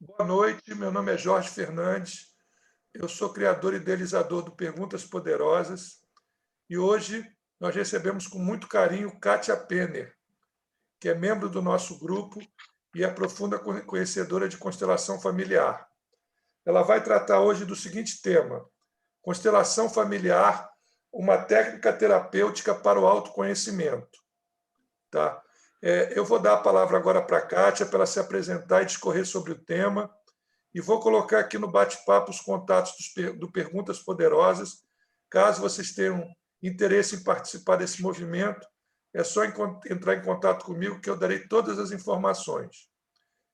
Boa noite, meu nome é Jorge Fernandes, eu sou criador e idealizador do Perguntas Poderosas e hoje nós recebemos com muito carinho Kátia Penner, que é membro do nosso grupo e é profunda conhecedora de constelação familiar. Ela vai tratar hoje do seguinte tema: constelação familiar, uma técnica terapêutica para o autoconhecimento. Tá? Eu vou dar a palavra agora para a Kátia para ela se apresentar e discorrer sobre o tema. E vou colocar aqui no bate-papo os contatos do Perguntas Poderosas. Caso vocês tenham interesse em participar desse movimento, é só entrar em contato comigo que eu darei todas as informações.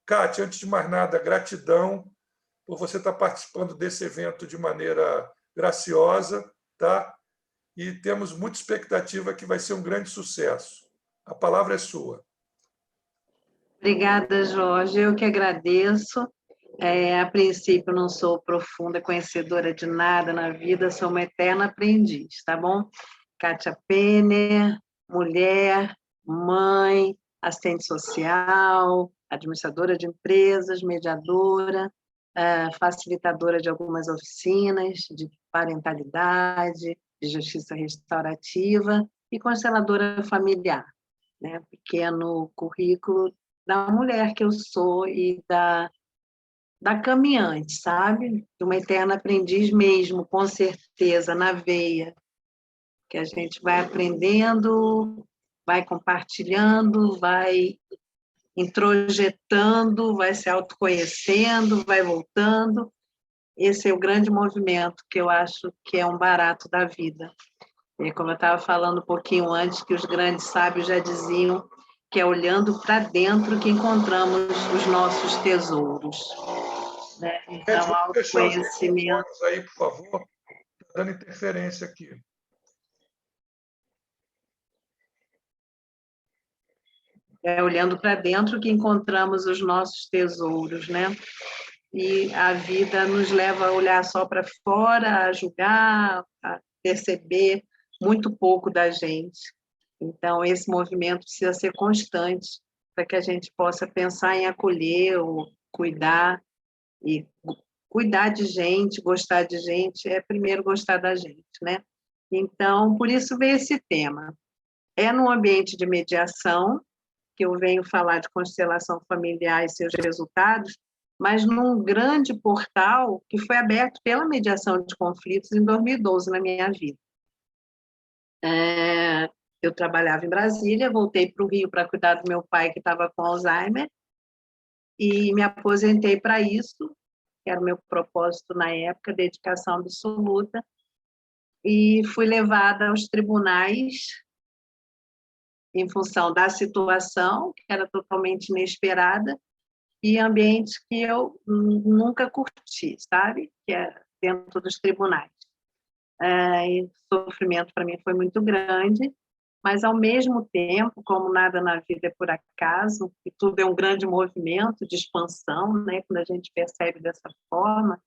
Kátia, antes de mais nada, gratidão por você estar participando desse evento de maneira graciosa, tá? E temos muita expectativa que vai ser um grande sucesso. A palavra é sua. Obrigada, Jorge. Eu que agradeço. A princípio, não sou profunda conhecedora de nada na vida, sou uma eterna aprendiz, tá bom? Kátia Penner, mulher, mãe, assistente social, administradora de empresas, mediadora, facilitadora de algumas oficinas de parentalidade, de justiça restaurativa e consteladora familiar, né? Pequeno currículo da mulher que eu sou e da caminhante, sabe? De uma eterna aprendiz mesmo, com certeza, na veia, que a gente vai aprendendo, vai compartilhando, vai introjetando, vai se autoconhecendo, vai voltando. Esse é o grande movimento que eu acho que é um barato da vida. E como eu estava falando um pouquinho antes, que os grandes sábios já diziam que é olhando para dentro que encontramos os nossos tesouros. Né? Então, Vamos fechar os autoconhecimento. microfones aí, por favor. Está dando interferência aqui. É olhando para dentro que encontramos os nossos tesouros, né? E a vida nos leva a olhar só para fora, a julgar, a perceber muito pouco da gente. Então, esse movimento precisa ser constante para que a gente possa pensar em acolher ou cuidar. E cuidar de gente, gostar de gente, é primeiro gostar da gente, né? Então, por isso veio esse tema. É num ambiente de mediação que eu venho falar de constelação familiar e seus resultados, mas num grande portal que foi aberto pela mediação de conflitos em 2012 na minha vida. Eu trabalhava em Brasília, voltei para o Rio para cuidar do meu pai que estava com Alzheimer e me aposentei para isso, que era o meu propósito na época, dedicação absoluta, e fui levada aos tribunais em função da situação, que era totalmente inesperada, e ambientes que eu nunca curti, sabe? Que é dentro dos tribunais. E o sofrimento para mim foi muito grande, mas ao mesmo tempo, como nada na vida é por acaso, e tudo é um grande movimento de expansão, né? Quando a gente percebe dessa forma,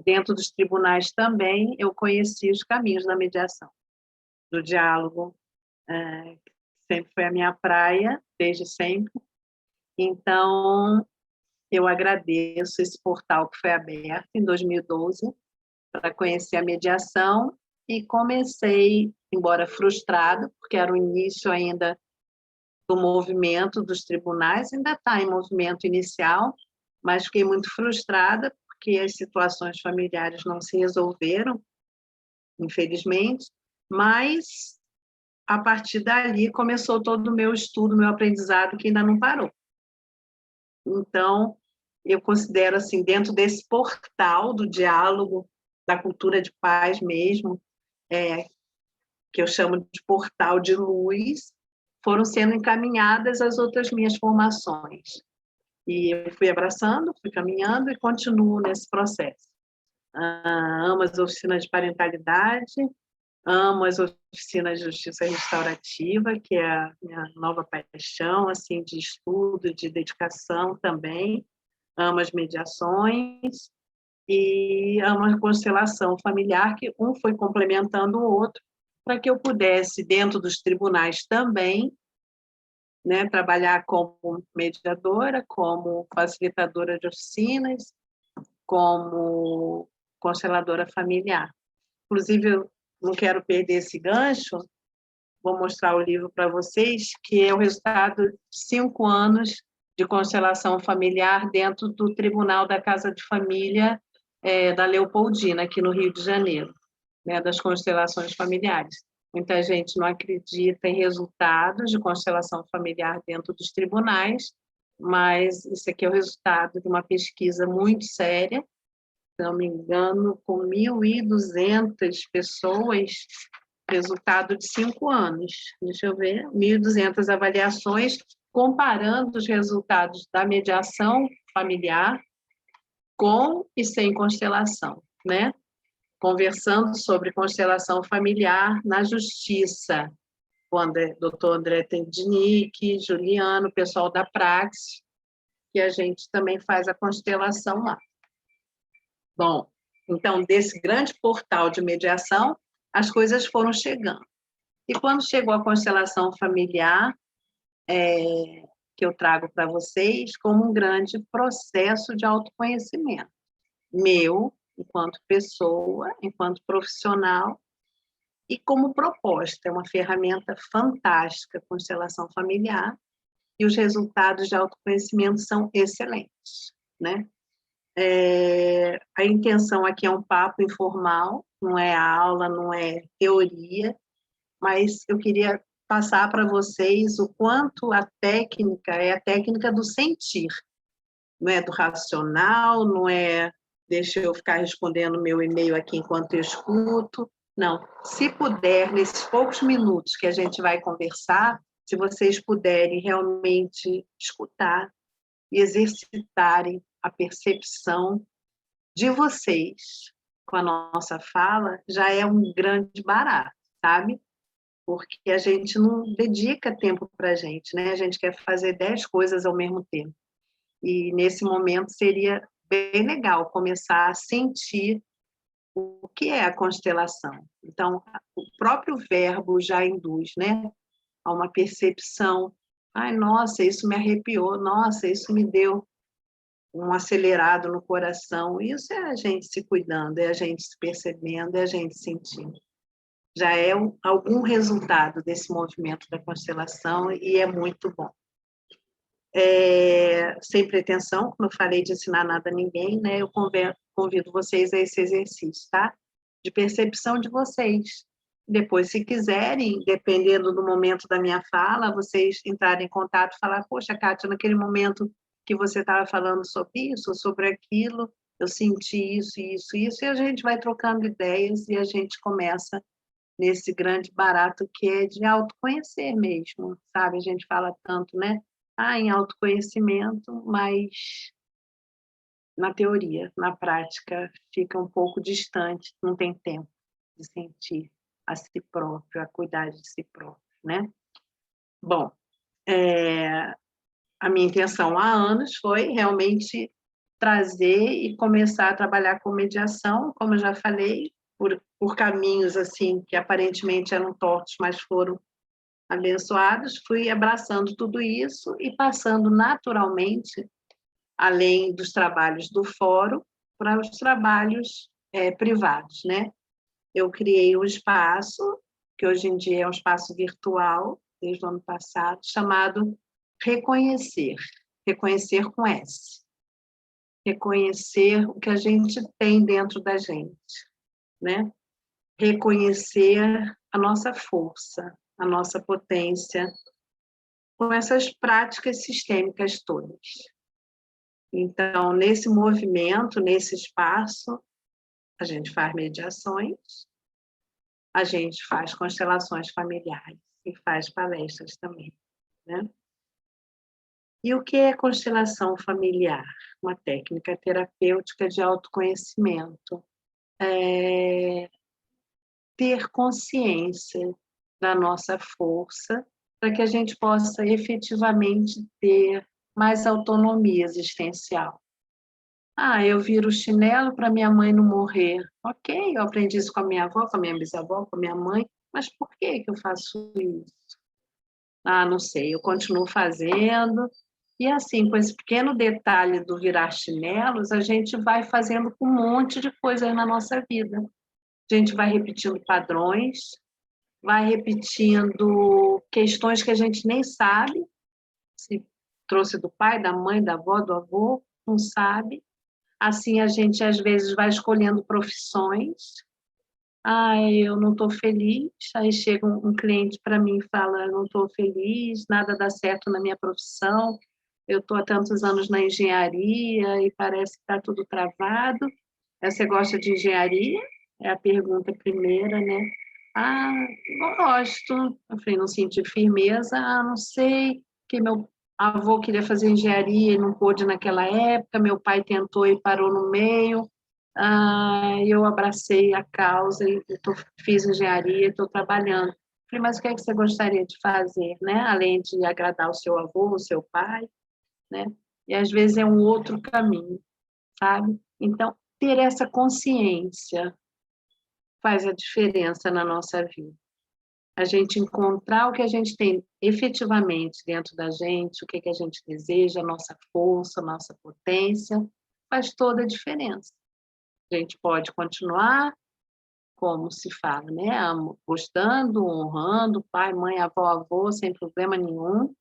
dentro dos tribunais também eu conheci os caminhos da mediação, do diálogo, sempre foi a minha praia, desde sempre. Então, eu agradeço esse portal que foi aberto em 2012 para conhecer a mediação e comecei, embora frustrada, porque era o início ainda do movimento dos tribunais, ainda está em movimento inicial, mas fiquei muito frustrada porque as situações familiares não se resolveram, infelizmente, mas a partir dali começou todo o meu estudo, meu aprendizado, que ainda não parou. Então, eu considero, assim, dentro desse portal do diálogo, da cultura de paz mesmo, que eu chamo de portal de luz, foram sendo encaminhadas as outras minhas formações. E eu fui abraçando, fui caminhando e continuo nesse processo. Amo as oficinas de parentalidade, amo as oficinas de justiça restaurativa, que é a minha nova paixão, assim, de estudo, de dedicação também. Amo as mediações e amo a constelação familiar, que um foi complementando o outro, para que eu pudesse, dentro dos tribunais também, né, trabalhar como mediadora, como facilitadora de oficinas, como consteladora familiar. Inclusive, eu não quero perder esse gancho, vou mostrar o livro para vocês, que é o resultado de 5 anos de constelação familiar dentro do Tribunal da Casa de Família da Leopoldina, aqui no Rio de Janeiro, né, das constelações familiares. Muita gente não acredita em resultados de constelação familiar dentro dos tribunais, mas isso aqui é o resultado de uma pesquisa muito séria, se não me engano, com 1.200 pessoas, resultado de 5 anos. Deixa eu ver, 1.200 avaliações, comparando os resultados da mediação familiar com e sem constelação, né? Conversando sobre constelação familiar na justiça, com o doutor André Tendinick, Juliano, pessoal da Praxis, que a gente também faz a constelação lá. Bom, então, desse grande portal de mediação, as coisas foram chegando. E quando chegou a constelação familiar, que eu trago para vocês, como um grande processo de autoconhecimento meu, enquanto pessoa, enquanto profissional, e como proposta, é uma ferramenta fantástica, constelação familiar, e os resultados de autoconhecimento são excelentes, né? A intenção aqui é um papo informal, não é aula, não é teoria, mas eu queria passar para vocês o quanto a técnica é a técnica do sentir, não é do racional, não é deixa eu ficar respondendo meu e-mail aqui enquanto eu escuto, não. Se puder, nesses poucos minutos que a gente vai conversar, se vocês puderem realmente escutar e exercitarem a percepção de vocês com a nossa fala, já é um grande barato, sabe? Porque a gente não dedica tempo para a gente, né? A gente quer fazer 10 coisas ao mesmo tempo. E nesse momento seria bem legal começar a sentir o que é a constelação. Então, o próprio verbo já induz, né, a uma percepção. Ai, nossa, isso me arrepiou. Nossa, isso me deu um acelerado no coração. Isso é a gente se cuidando, é a gente se percebendo, é a gente sentindo. Já é algum resultado desse movimento da constelação e é muito bom. Sem pretensão, como eu falei, de ensinar nada a ninguém, né? Eu convido vocês a esse exercício, tá? De percepção de vocês. Depois, se quiserem, dependendo do momento da minha fala, vocês entrarem em contato e falar, poxa, Kátia, naquele momento que você estava falando sobre isso, sobre aquilo, eu senti isso, isso, isso, e a gente vai trocando ideias e a gente começa nesse grande barato que é de autoconhecer mesmo, sabe? A gente fala tanto, né? Em autoconhecimento, mas na teoria, na prática, fica um pouco distante, não tem tempo de sentir a si próprio, a cuidar de si próprio, né? Bom, a minha intenção há anos foi realmente trazer e começar a trabalhar com mediação, como eu já falei, por caminhos assim que aparentemente eram tortos, mas foram abençoados, fui abraçando tudo isso e passando naturalmente, além dos trabalhos do fórum, para os trabalhos privados, né? Eu criei um espaço, que hoje em dia é um espaço virtual, desde o ano passado, chamado Reconhecer, reconhecer com S. Reconhecer o que a gente tem dentro da gente, né? Reconhecer a nossa força, a nossa potência, com essas práticas sistêmicas todas. Então, nesse movimento, nesse espaço, a gente faz mediações, a gente faz constelações familiares e faz palestras também, né? E o que é constelação familiar? Uma técnica terapêutica de autoconhecimento. Ter consciência da nossa força para que a gente possa efetivamente ter mais autonomia existencial. Eu viro o chinelo para minha mãe não morrer. Ok, eu aprendi isso com a minha avó, com a minha bisavó, com a minha mãe, mas por que eu faço isso? Ah, não sei, eu continuo fazendo. E assim, com esse pequeno detalhe do virar chinelos, a gente vai fazendo com um monte de coisas na nossa vida. A gente vai repetindo padrões, vai repetindo questões que a gente nem sabe, se trouxe do pai, da mãe, da avó, do avô, não sabe. Assim, a gente às vezes vai escolhendo profissões. Ai, eu não estou feliz. Aí chega um cliente para mim e fala, eu não estou feliz, nada dá certo na minha profissão, eu estou há tantos anos na engenharia e parece que está tudo travado. Você gosta de engenharia? É a pergunta primeira, né? Ah, gosto. Eu falei, não senti firmeza. Ah, não sei, que meu avô queria fazer engenharia e não pôde naquela época, meu pai tentou e parou no meio. Ah, eu abracei a causa e fiz engenharia e estou trabalhando. Falei, mas o que é que você gostaria de fazer, né? Além de agradar o seu avô, o seu pai, né? E às vezes é um outro caminho, sabe? Então, ter essa consciência faz a diferença na nossa vida. A gente encontrar o que a gente tem efetivamente dentro da gente, o que a gente deseja, a nossa força, a nossa potência, faz toda a diferença. A gente pode continuar, como se fala, né? Gostando, honrando, pai, mãe, avó, avô, sem problema nenhum,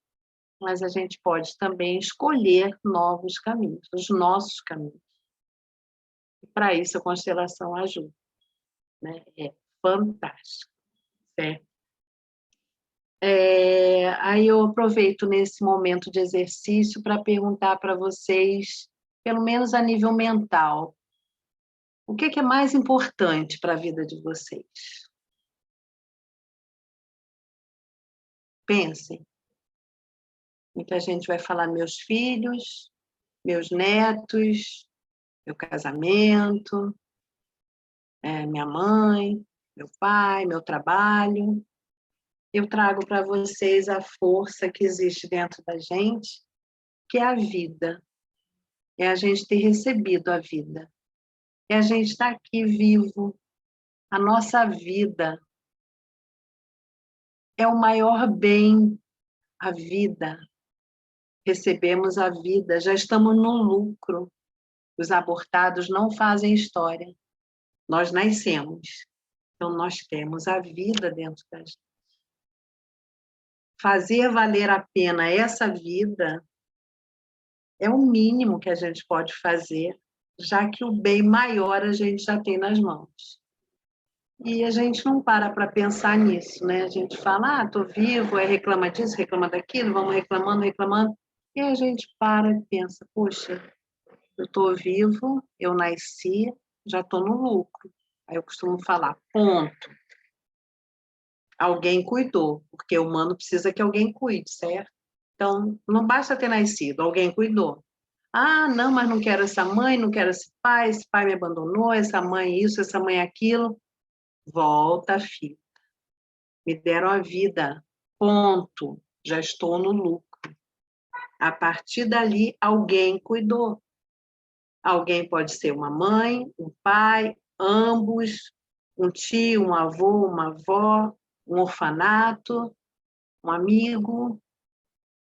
mas a gente pode também escolher novos caminhos, os nossos caminhos. E para isso a constelação ajuda, né? É fantástico, certo? Aí eu aproveito nesse momento de exercício para perguntar para vocês, pelo menos a nível mental, o que é mais importante para a vida de vocês? Pensem. Muita gente vai falar meus filhos, meus netos, meu casamento, minha mãe, meu pai, meu trabalho. Eu trago para vocês a força que existe dentro da gente, que é a vida. É a gente ter recebido a vida. É a gente estar aqui vivo. A nossa vida é o maior bem, a vida. Recebemos a vida, já estamos no lucro. Os abortados não fazem história. Nós nascemos. Então, nós temos a vida dentro da gente. Fazer valer a pena essa vida é o mínimo que a gente pode fazer, já que o bem maior a gente já tem nas mãos. E a gente não para pensar nisso, né? A gente fala, estou vivo, aí reclama disso, reclama daquilo, vamos reclamando, reclamando. E a gente para e pensa, poxa, eu estou vivo, eu nasci, já estou no lucro. Aí eu costumo falar, ponto. Alguém cuidou, porque o humano precisa que alguém cuide, certo? Então, não basta ter nascido, alguém cuidou. Ah, não, mas não quero essa mãe, não quero esse pai me abandonou, essa mãe isso, essa mãe aquilo. Volta, filho. Me deram a vida, ponto. Já estou no lucro. A partir dali, alguém cuidou. Alguém pode ser uma mãe, um pai, ambos, um tio, um avô, uma avó, um orfanato, um amigo,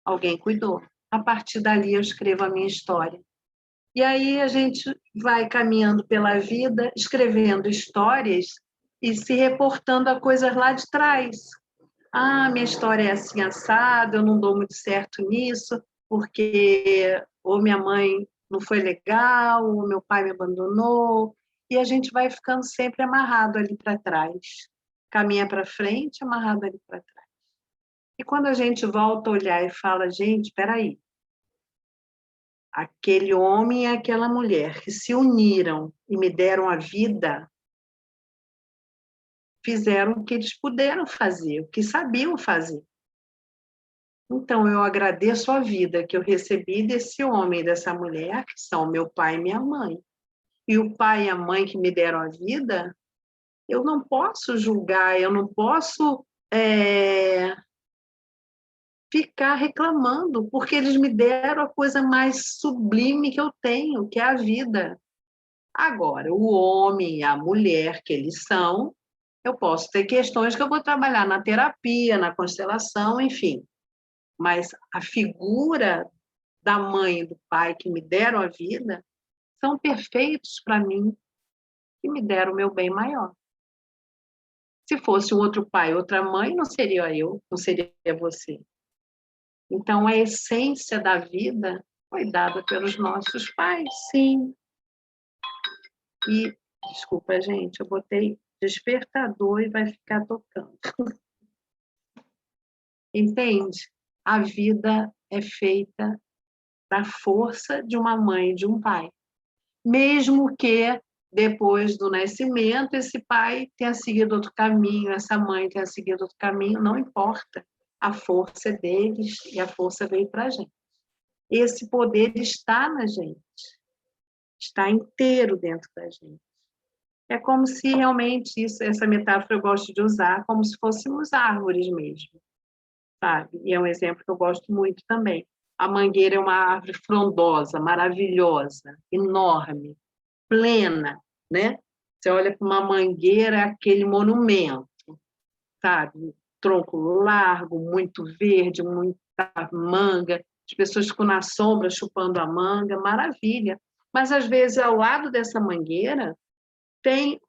alguém cuidou. A partir dali eu escrevo a minha história. E aí a gente vai caminhando pela vida, escrevendo histórias e se reportando a coisas lá de trás. Ah, minha história é assim assada, eu não dou muito certo nisso, porque ou minha mãe não foi legal, ou meu pai me abandonou, e a gente vai ficando sempre amarrado ali para trás. Caminha para frente, amarrado ali para trás. E quando a gente volta a olhar e fala, gente, espera aí, aquele homem e aquela mulher que se uniram e me deram a vida, fizeram o que eles puderam fazer, o que sabiam fazer. Então, eu agradeço a vida que eu recebi desse homem e dessa mulher, que são meu pai e minha mãe. E o pai e a mãe que me deram a vida, eu não posso julgar, eu não posso ficar reclamando, porque eles me deram a coisa mais sublime que eu tenho, que é a vida. Agora, o homem e a mulher que eles são, eu posso ter questões que eu vou trabalhar na terapia, na constelação, enfim. mas a figura da mãe e do pai que me deram a vida são perfeitos para mim, que me deram o meu bem maior. Se fosse um outro pai, outra mãe, não seria eu, não seria você. Então, a essência da vida foi dada pelos nossos pais, sim. E, desculpa, gente, eu botei despertador e vai ficar tocando. Entende? A vida é feita da força de uma mãe e de um pai. Mesmo que, depois do nascimento, esse pai tenha seguido outro caminho, essa mãe tenha seguido outro caminho, não importa. A força é deles e a força veio para a gente. Esse poder está na gente, está inteiro dentro da gente. É como se realmente essa metáfora eu gosto de usar, como se fôssemos árvores mesmo, sabe? E é um exemplo que eu gosto muito também. A mangueira é uma árvore frondosa, maravilhosa, enorme, plena, né? Você olha para uma mangueira, aquele monumento, sabe? Tronco largo, muito verde, muita manga, as pessoas ficam na sombra chupando a manga, maravilha. Mas, às vezes, ao lado dessa mangueira, tem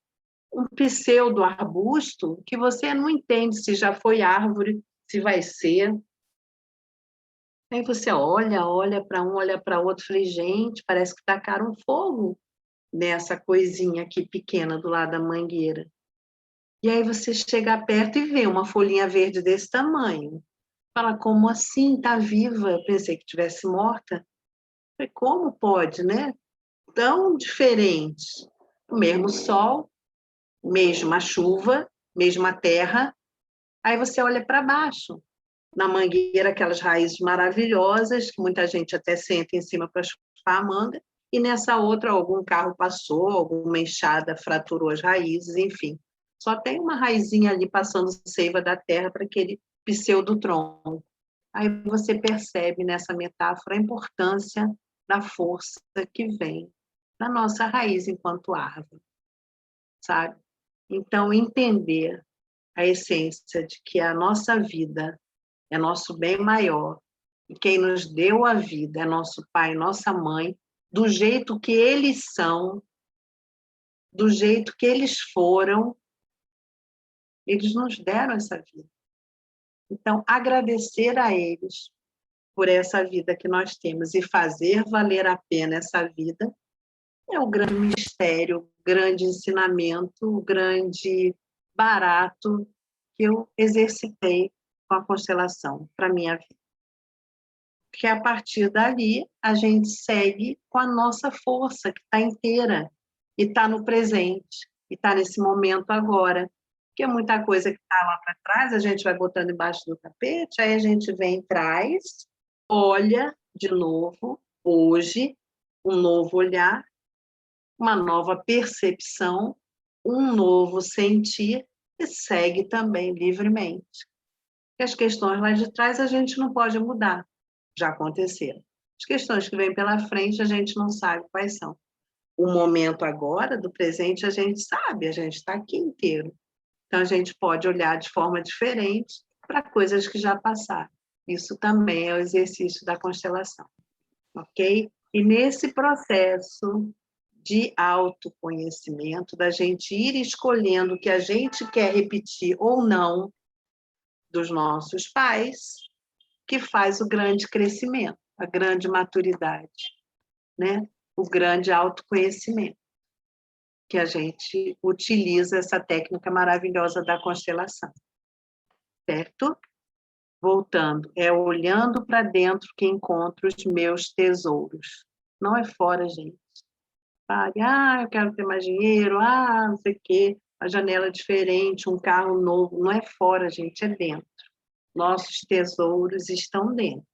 um pseudo-arbusto que você não entende se já foi árvore, se vai ser. Aí você olha para um, olha para outro, falei, gente, parece que tacaram fogo nessa coisinha aqui pequena do lado da mangueira. E aí você chega perto e vê uma folhinha verde desse tamanho. Fala, como assim? Está viva? Eu pensei que tivesse morta. Falei, como pode, né? Tão diferente. O mesmo sol, mesma chuva, mesma terra. Aí você olha para baixo. Na mangueira, aquelas raízes maravilhosas, que muita gente até senta em cima para chupar a manga. E nessa outra, algum carro passou, alguma enxada fraturou as raízes, enfim. Só tem uma raizinha ali passando seiva da terra para aquele pseudotronco. Aí você percebe nessa metáfora a importância da força que vem da nossa raiz enquanto árvore, sabe? Então, entender a essência de que a nossa vida é nosso bem maior e quem nos deu a vida é nosso pai, nossa mãe, do jeito que eles são, do jeito que eles foram, eles nos deram essa vida. Então, agradecer a eles por essa vida que nós temos e fazer valer a pena essa vida é o grande mistério, o grande ensinamento, o grande barato que eu exercitei com a constelação para a minha vida. Porque a partir dali a gente segue com a nossa força, que está inteira, e está no presente, e está nesse momento agora. Porque muita coisa que está lá para trás, a gente vai botando embaixo do tapete, aí a gente vem, traz, olha de novo, hoje, um novo olhar, uma nova percepção, um novo sentir, e segue também livremente. E as questões lá de trás a gente não pode mudar, já aconteceram. As questões que vêm pela frente a gente não sabe quais são. O momento agora, do presente, a gente sabe, a gente está aqui inteiro. Então, a gente pode olhar de forma diferente para coisas que já passaram. Isso também é o exercício da constelação, ok? E nesse processo de autoconhecimento, da gente ir escolhendo o que a gente quer repetir ou não dos nossos pais, que faz o grande crescimento, a grande maturidade, né? O grande autoconhecimento, que a gente utiliza essa técnica maravilhosa da constelação, certo? Voltando, é olhando para dentro que encontro os meus tesouros. Não é fora, gente. Sabe? Ah, eu quero ter mais dinheiro, não sei o quê, uma janela diferente, um carro novo. Não é fora, gente, é dentro. Nossos tesouros estão dentro.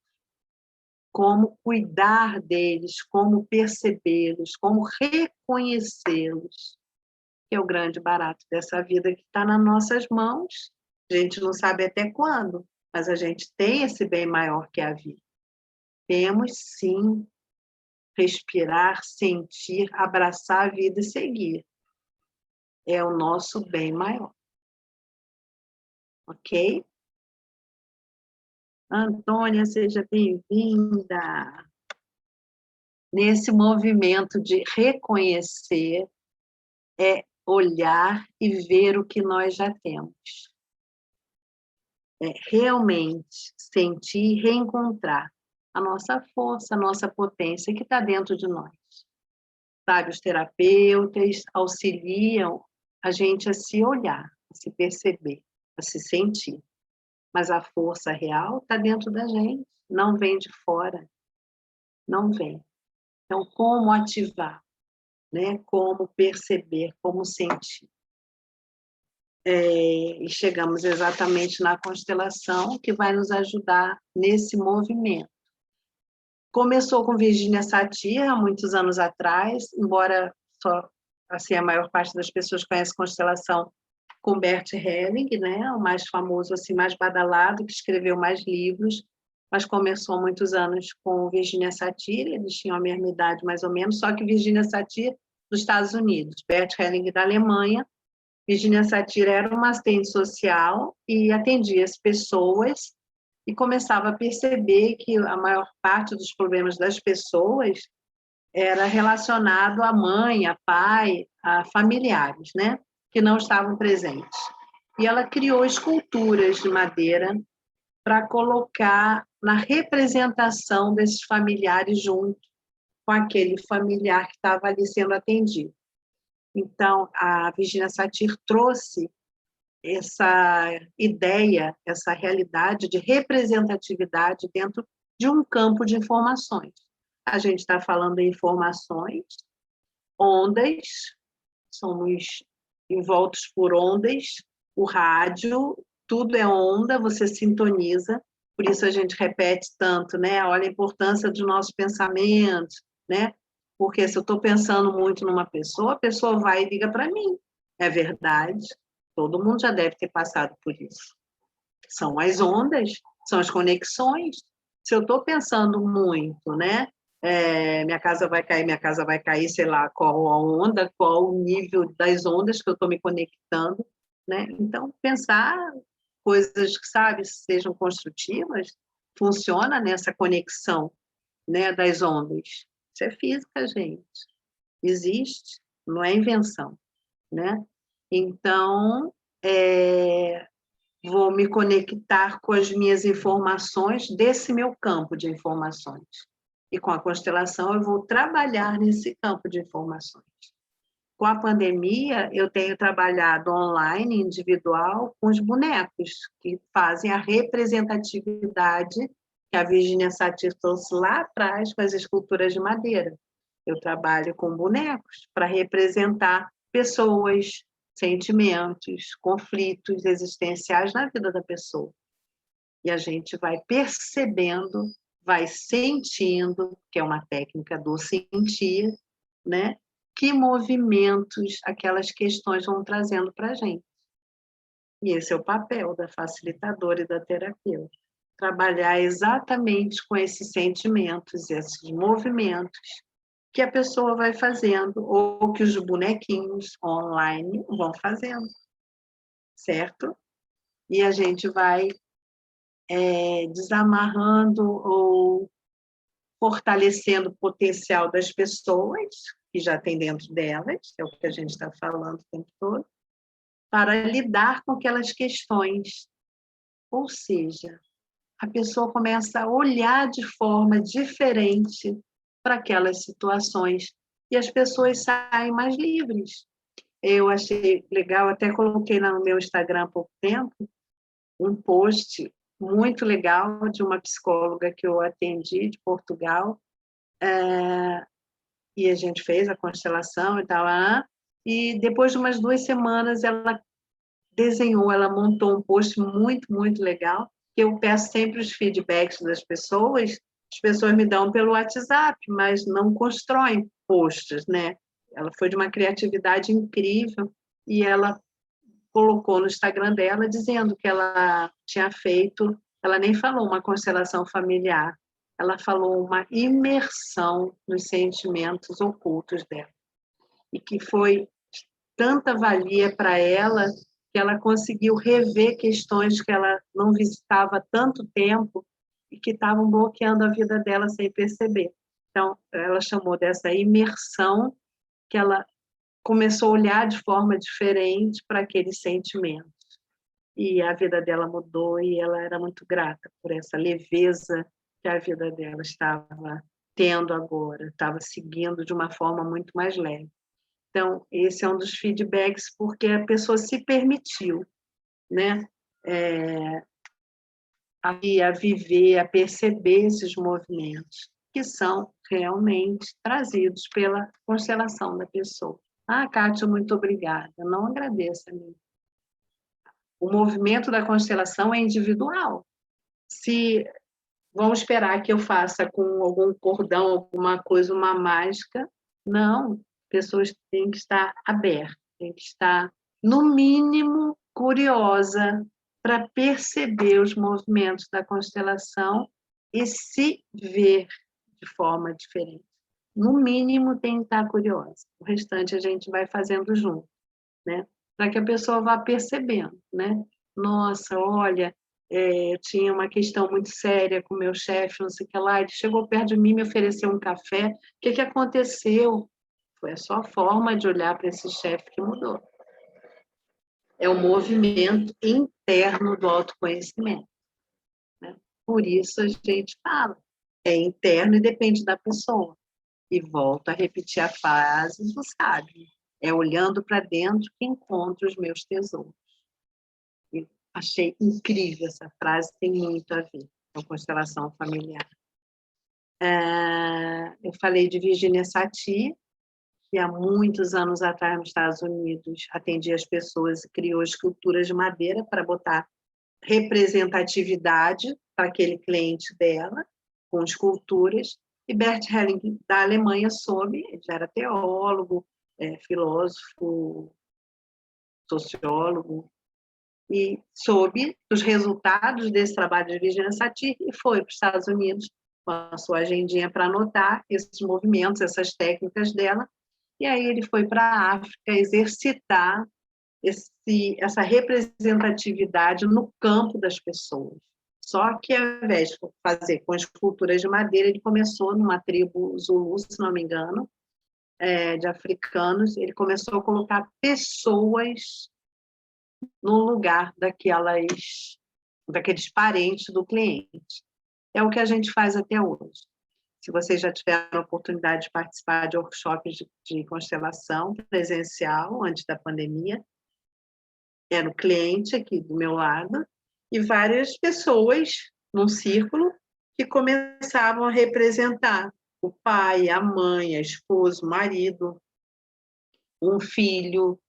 Como cuidar deles, como percebê-los, como reconhecê-los, que é o grande barato dessa vida que está nas nossas mãos. A gente não sabe até quando, mas a gente tem esse bem maior que a vida. Temos, sim, respirar, sentir, abraçar a vida e seguir. É o nosso bem maior. Ok? Antônia, seja bem-vinda. Nesse movimento de reconhecer, é olhar e ver o que nós já temos. É realmente sentir e reencontrar a nossa força, a nossa potência que está dentro de nós. Sabe, os terapeutas auxiliam a gente a se olhar, a se perceber, a se sentir. Mas a força real está dentro da gente, não vem de fora, não vem. Então, como ativar, né? Como perceber, como sentir. E chegamos exatamente na constelação que vai nos ajudar nesse movimento. Começou com Virginia Satir, há muitos anos atrás, embora só assim, a maior parte das pessoas conhece constelação com Bert Helling, né? O mais famoso, assim, mais badalado, que escreveu mais livros, mas começou há muitos anos com Virginia Satir, eles tinham a mesma idade mais ou menos, só que Virginia Satir dos Estados Unidos, Bert Helling da Alemanha. Virginia Satir era uma assistente social e atendia as pessoas e começava a perceber que a maior parte dos problemas das pessoas era relacionado à mãe, a pai, a familiares, né, que não estavam presentes. E ela criou esculturas de madeira para colocar na representação desses familiares junto com aquele familiar que estava ali sendo atendido. Então, a Virginia Satir trouxe essa ideia, essa realidade de representatividade dentro de um campo de informações. A gente está falando em informações, ondas, somos envoltos por ondas, o rádio, tudo é onda, você sintoniza, por isso a gente repete tanto, né? Olha a importância dos nossos pensamentos, né? Porque se eu estou pensando muito numa pessoa, a pessoa vai e liga para mim. É verdade, todo mundo já deve ter passado por isso. São as ondas, são as conexões. Se eu estou pensando muito, né? Minha casa vai cair, sei lá, qual a onda, qual o nível das ondas que eu estou me conectando, né? Então, pensar coisas que, sabe, sejam construtivas, funciona nessa conexão, né, das ondas. Isso é física, gente. Existe, não é invenção, né? Então, vou me conectar com as minhas informações desse meu campo de informações. E com a constelação eu vou trabalhar nesse campo de informações. Com a pandemia, eu tenho trabalhado online, individual, com os bonecos, que fazem a representatividade que a Virginia Satir trouxe lá atrás com as esculturas de madeira. Eu trabalho com bonecos para representar pessoas, sentimentos, conflitos existenciais na vida da pessoa. E a gente vai percebendo, vai sentindo, que é uma técnica do sentir, né? Que movimentos aquelas questões vão trazendo para a gente. E esse é o papel da facilitadora e da terapeuta. Trabalhar exatamente com esses sentimentos, esses movimentos que a pessoa vai fazendo, ou que os bonequinhos online vão fazendo, certo? E a gente vai desamarrando ou fortalecendo o potencial das pessoas, que já tem dentro delas, é o que a gente está falando o tempo todo, para lidar com aquelas questões. Ou seja, a pessoa começa a olhar de forma diferente para aquelas situações e as pessoas saem mais livres. Eu achei legal, até coloquei no meu Instagram há pouco tempo, um post muito legal de uma psicóloga que eu atendi de Portugal, e a gente fez a constelação e tal, e depois de umas 2 semanas ela desenhou, ela montou um post muito, muito legal, que eu peço sempre os feedbacks das pessoas, as pessoas me dão pelo WhatsApp, mas não constroem posts, né? Ela foi de uma criatividade incrível e ela colocou no Instagram dela dizendo que ela tinha feito, ela nem falou uma constelação familiar, ela falou uma imersão nos sentimentos ocultos dela. E que foi tanta valia para ela que ela conseguiu rever questões que ela não visitava há tanto tempo e que estavam bloqueando a vida dela sem perceber. Então, ela chamou dessa imersão, que ela começou a olhar de forma diferente para aqueles sentimentos. E a vida dela mudou e ela era muito grata por essa leveza que a vida dela estava tendo agora, estava seguindo de uma forma muito mais leve. Então, esse é um dos feedbacks, porque a pessoa se permitiu, né? A viver, a perceber esses movimentos, que são realmente trazidos pela constelação da pessoa. Ah, Kátia, muito obrigada. Não agradeça a mim. O movimento da constelação é individual. Se vamos esperar que eu faça com algum cordão, alguma coisa, uma mágica, não. Pessoas têm que estar abertas, têm que estar, no mínimo, curiosa para perceber os movimentos da constelação e se ver de forma diferente. No mínimo, tem que estar curiosa. O restante a gente vai fazendo junto, né? Para que a pessoa vá percebendo, né? Nossa, olha, eu tinha uma questão muito séria com o meu chefe, não sei o que lá, ele chegou perto de mim, me ofereceu um café, o que aconteceu? Foi a sua forma de olhar para esse chefe que mudou. É o movimento interno do autoconhecimento, né? Por isso a gente fala, é interno e depende da pessoa. E volto a repetir a frase do sábio, é olhando para dentro que encontro os meus tesouros. E achei incrível essa frase, tem muito a ver com a constelação familiar. Eu falei de Virginia Satir, que há muitos anos atrás, nos Estados Unidos, atendia as pessoas e criou esculturas de madeira para botar representatividade para aquele cliente dela, com esculturas. E Bert Helling, da Alemanha, soube, ele já era teólogo, filósofo, sociólogo, e soube dos resultados desse trabalho de Virginia Satir e foi para os Estados Unidos com a sua agendinha para anotar esses movimentos, essas técnicas dela. E aí ele foi para a África exercitar essa representatividade no campo das pessoas. Só que, ao invés de fazer com esculturas de madeira, ele começou numa tribo Zulu, se não me engano, de africanos, ele começou a colocar pessoas no lugar daqueles parentes do cliente. É o que a gente faz até hoje. Se vocês já tiveram a oportunidade de participar de workshops de constelação presencial antes da pandemia, era o cliente aqui do meu lado e várias pessoas num círculo que começavam a representar o pai, a mãe, a esposa, o marido, um filho,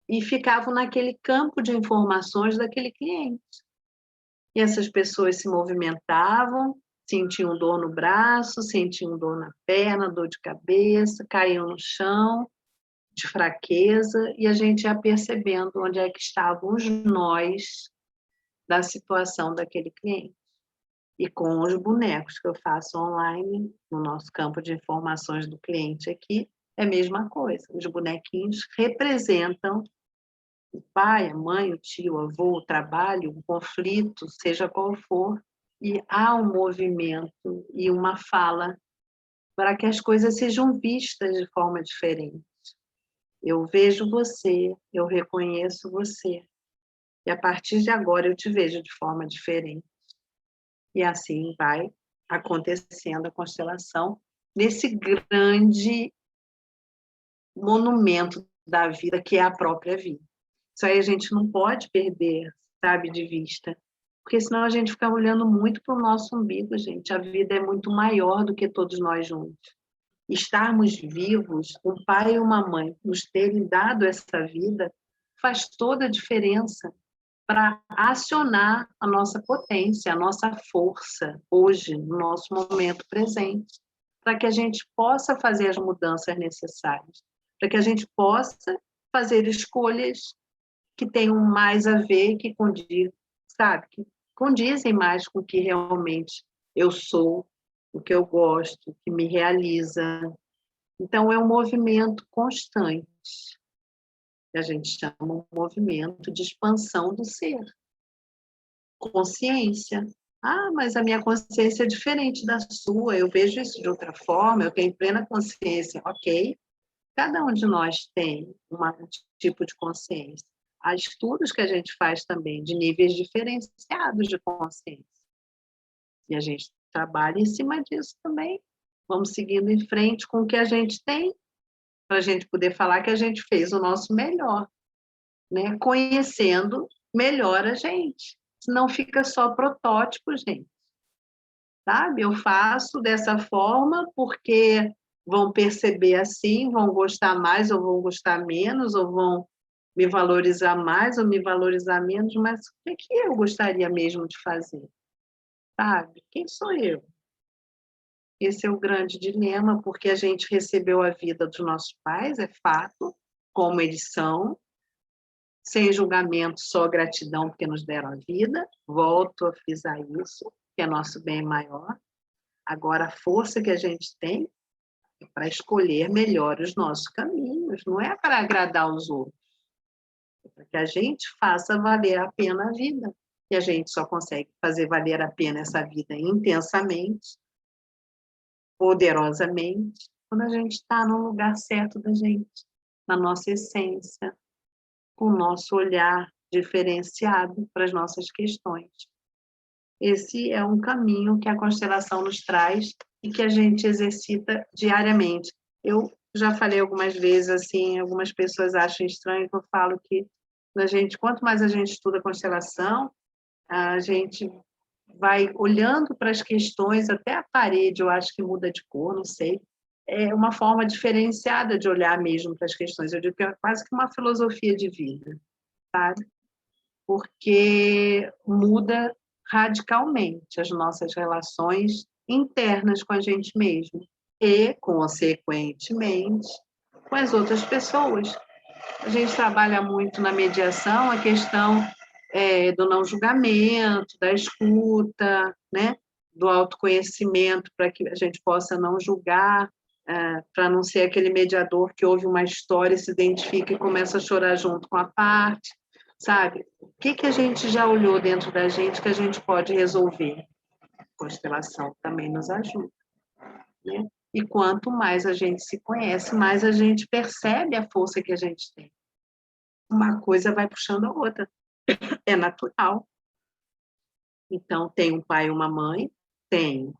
e ficavam naquele campo de informações daquele cliente. E essas pessoas se movimentavam, sentiam dor no braço, sentiam dor na perna, dor de cabeça, caíam no chão, de fraqueza, e a gente ia percebendo onde é que estavam os nós da situação daquele cliente. E com os bonecos que eu faço online, no nosso campo de informações do cliente aqui, é a mesma coisa. Os bonequinhos representam o pai, a mãe, o tio, o avô, o trabalho, o conflito, seja qual for, e há um movimento e uma fala para que as coisas sejam vistas de forma diferente. Eu vejo você, eu reconheço você, e a partir de agora eu te vejo de forma diferente. E assim vai acontecendo a constelação nesse grande monumento da vida, que é a própria vida. Isso aí a gente não pode perder, sabe, de vista, porque senão a gente fica olhando muito para o nosso umbigo, gente. A vida é muito maior do que todos nós juntos. Estarmos vivos, um pai e uma mãe nos terem dado essa vida, faz toda a diferença para acionar a nossa potência, a nossa força, hoje, no nosso momento presente, para que a gente possa fazer as mudanças necessárias, para que a gente possa fazer escolhas que tenham mais a ver, que condizem mais com o que realmente eu sou, o que eu gosto, o que me realiza. Então, é um movimento constante, que a gente chama um movimento de expansão do ser. Consciência, Ah, mas a minha consciência é diferente da sua, eu vejo isso de outra forma, eu tenho plena consciência. Ok, cada um de nós tem um tipo de consciência. Há estudos que a gente faz também de níveis diferenciados de consciência. E a gente trabalha em cima disso também. Vamos seguindo em frente com o que a gente tem, para a gente poder falar que a gente fez o nosso melhor, né? Conhecendo melhor a gente. Senão fica só protótipo, gente. Sabe? Eu faço dessa forma porque vão perceber assim, vão gostar mais ou vão gostar menos, ou vão me valorizar mais ou me valorizar menos, mas o que eu gostaria mesmo de fazer? Sabe? Quem sou eu? Esse é o grande dilema, porque a gente recebeu a vida dos nossos pais, é fato, como eles são, sem julgamento, só gratidão porque nos deram a vida. Volto a frisar isso, que é nosso bem maior. Agora, a força que a gente tem é para escolher melhor os nossos caminhos, não é para agradar os outros, é para que a gente faça valer a pena a vida. E a gente só consegue fazer valer a pena essa vida intensamente, poderosamente, quando a gente está no lugar certo da gente, na nossa essência, com o nosso olhar diferenciado para as nossas questões. Esse é um caminho que a constelação nos traz e que a gente exercita diariamente. Eu já falei algumas vezes assim, algumas pessoas acham estranho que eu falo que quanto mais a gente estuda a constelação, a gente vai olhando para as questões, até a parede eu acho que muda de cor, não sei. É uma forma diferenciada de olhar mesmo para as questões. Eu digo que é quase que uma filosofia de vida, sabe? Porque muda radicalmente as nossas relações internas com a gente mesmo e, consequentemente, com as outras pessoas. A gente trabalha muito na mediação a questão do não julgamento, da escuta, né? Do autoconhecimento, para que a gente possa não julgar, para não ser aquele mediador que ouve uma história, se identifica e começa a chorar junto com a parte, sabe? O que a gente já olhou dentro da gente que a gente pode resolver? A constelação também nos ajuda, né? E quanto mais a gente se conhece, mais a gente percebe a força que a gente tem. Uma coisa vai puxando a outra, é natural. Então, tem um pai e uma mãe? Tenho.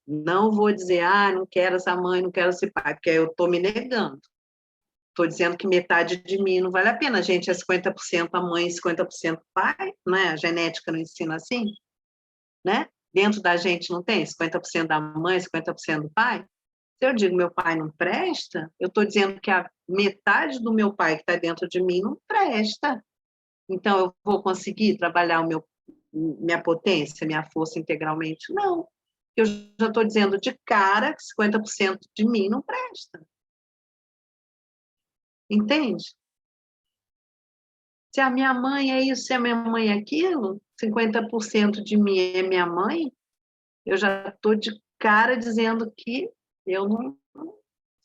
Não vou dizer, não quero essa mãe, não quero esse pai, porque eu estou me negando. Estou dizendo que metade de mim não vale a pena. A gente é 50% a mãe e 50% pai, né? A genética não ensina assim, né? Dentro da gente não tem 50% da mãe, 50% do pai. Se eu digo meu pai não presta, eu estou dizendo que a metade do meu pai que está dentro de mim não presta. Então, eu vou conseguir trabalhar minha potência, minha força integralmente? Não. Eu já estou dizendo de cara que 50% de mim não presta. Entende? Se a minha mãe é isso, se a minha mãe é aquilo, 50% de mim é minha mãe, eu já estou de cara dizendo que eu não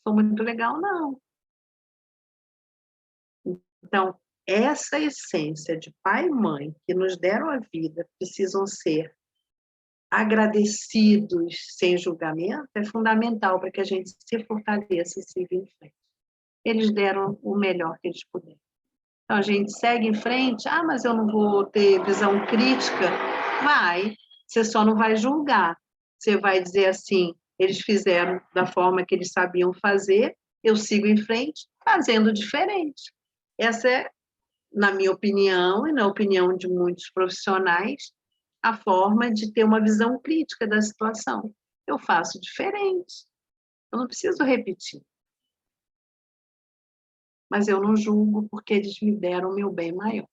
sou muito legal, não. Então, essa essência de pai e mãe que nos deram a vida precisam ser agradecidos sem julgamento é fundamental para que a gente se fortaleça e siga em frente. Eles deram o melhor que eles puderam. Então, a gente segue em frente. Mas eu não vou ter visão crítica. Vai, você só não vai julgar. Você vai dizer assim, eles fizeram da forma que eles sabiam fazer, eu sigo em frente fazendo diferente. Essa é, na minha opinião e na opinião de muitos profissionais, a forma de ter uma visão crítica da situação. Eu faço diferente. Eu não preciso repetir. Mas eu não julgo porque eles me deram o meu bem maior.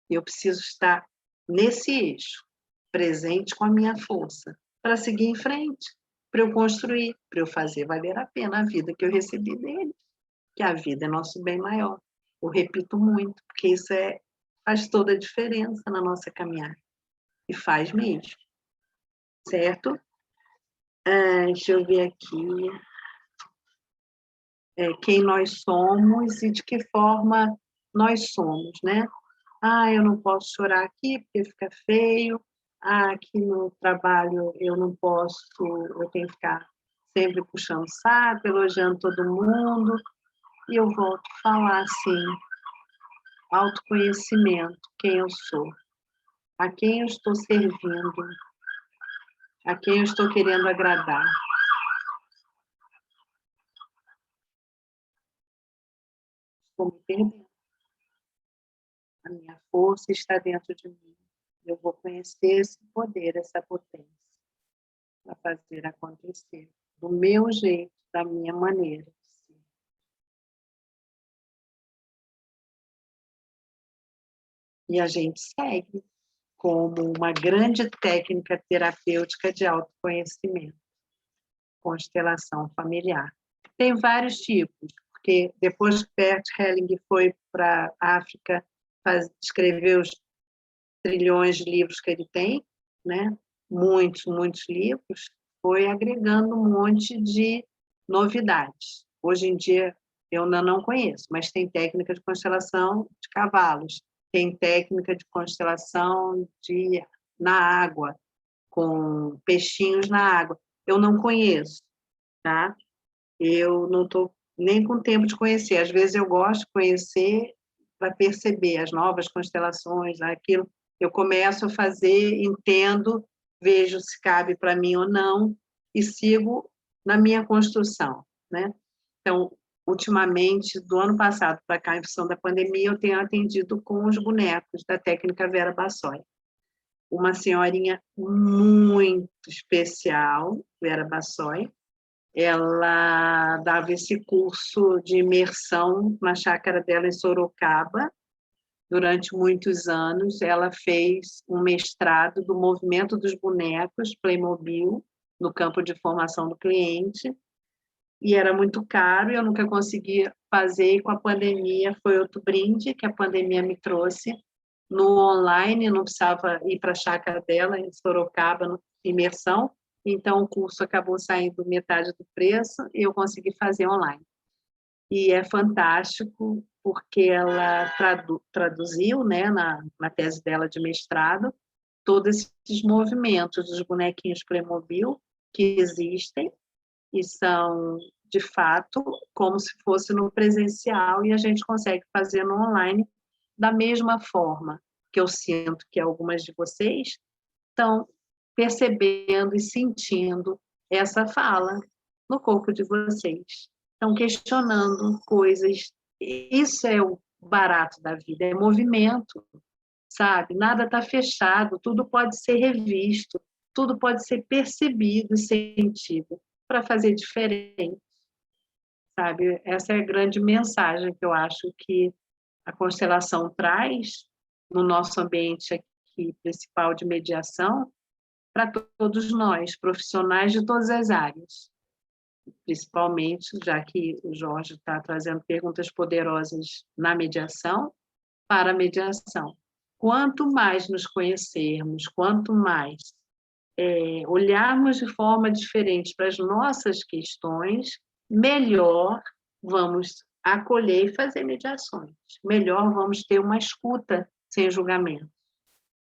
Eu preciso estar nesse eixo, presente com a minha força, para seguir em frente, para eu construir, para eu fazer valer a pena a vida que eu recebi deles, que a vida é nosso bem maior. Eu repito muito, porque isso faz toda a diferença na nossa caminhada. E faz mesmo. Certo? Deixa eu ver aqui. Quem nós somos e de que forma nós somos, né? Eu não posso chorar aqui porque fica feio. aqui no trabalho eu não posso, eu tenho que ficar sempre puxando o saco, elogiando todo mundo, e eu volto a falar assim, autoconhecimento, quem eu sou, a quem eu estou servindo, a quem eu estou querendo agradar. Estou me perdendo. A minha força está dentro de mim. Eu vou conhecer esse poder, essa potência, para fazer acontecer, do meu jeito, da minha maneira. E a gente segue como uma grande técnica terapêutica de autoconhecimento, constelação familiar. Tem vários tipos, porque depois que Bert Helling foi para a África, escreveu os trilhões de livros que ele tem, né? Muitos livros, foi agregando um monte de novidades. Hoje em dia, eu ainda não conheço, mas tem técnica de constelação de cavalos, tem técnica de constelação na água, com peixinhos na água. Eu não conheço, tá? Eu não estou nem com tempo de conhecer. Às vezes eu gosto de conhecer para perceber as novas constelações, aquilo. Eu começo a fazer, entendo, vejo se cabe para mim ou não e sigo na minha construção, né? Então, ultimamente, do ano passado para cá, em função da pandemia, eu tenho atendido com os bonecos da técnica Vera Bassoi. Uma senhorinha muito especial, Vera Bassoi, ela dava esse curso de imersão na chácara dela em Sorocaba. Durante muitos anos, ela fez um mestrado do movimento dos bonecos Playmobil, no campo de formação do cliente, e era muito caro, e eu nunca conseguia fazer, e com a pandemia foi outro brinde que a pandemia me trouxe, no online, não precisava ir para a chácara dela, em Sorocaba, no imersão, então o curso acabou saindo metade do preço, e eu consegui fazer online. E é fantástico, porque ela traduziu, né, na tese dela de mestrado, todos esses movimentos dos bonequinhos Playmobil que existem, e são, de fato, como se fosse no presencial, e a gente consegue fazer no online da mesma forma que eu sinto que algumas de vocês estão percebendo e sentindo essa fala no corpo de vocês. Estão questionando coisas. Isso é o barato da vida, é movimento, sabe? Nada está fechado, tudo pode ser revisto, tudo pode ser percebido e sentido para fazer diferente, sabe? Essa é a grande mensagem que eu acho que a constelação traz no nosso ambiente aqui principal de mediação para todos nós, profissionais de todas as áreas, principalmente, já que o Jorge está trazendo perguntas poderosas na mediação, para a mediação. Quanto mais nos conhecermos, quanto mais olharmos de forma diferente para as nossas questões, melhor vamos acolher e fazer mediações. Melhor vamos ter uma escuta sem julgamento,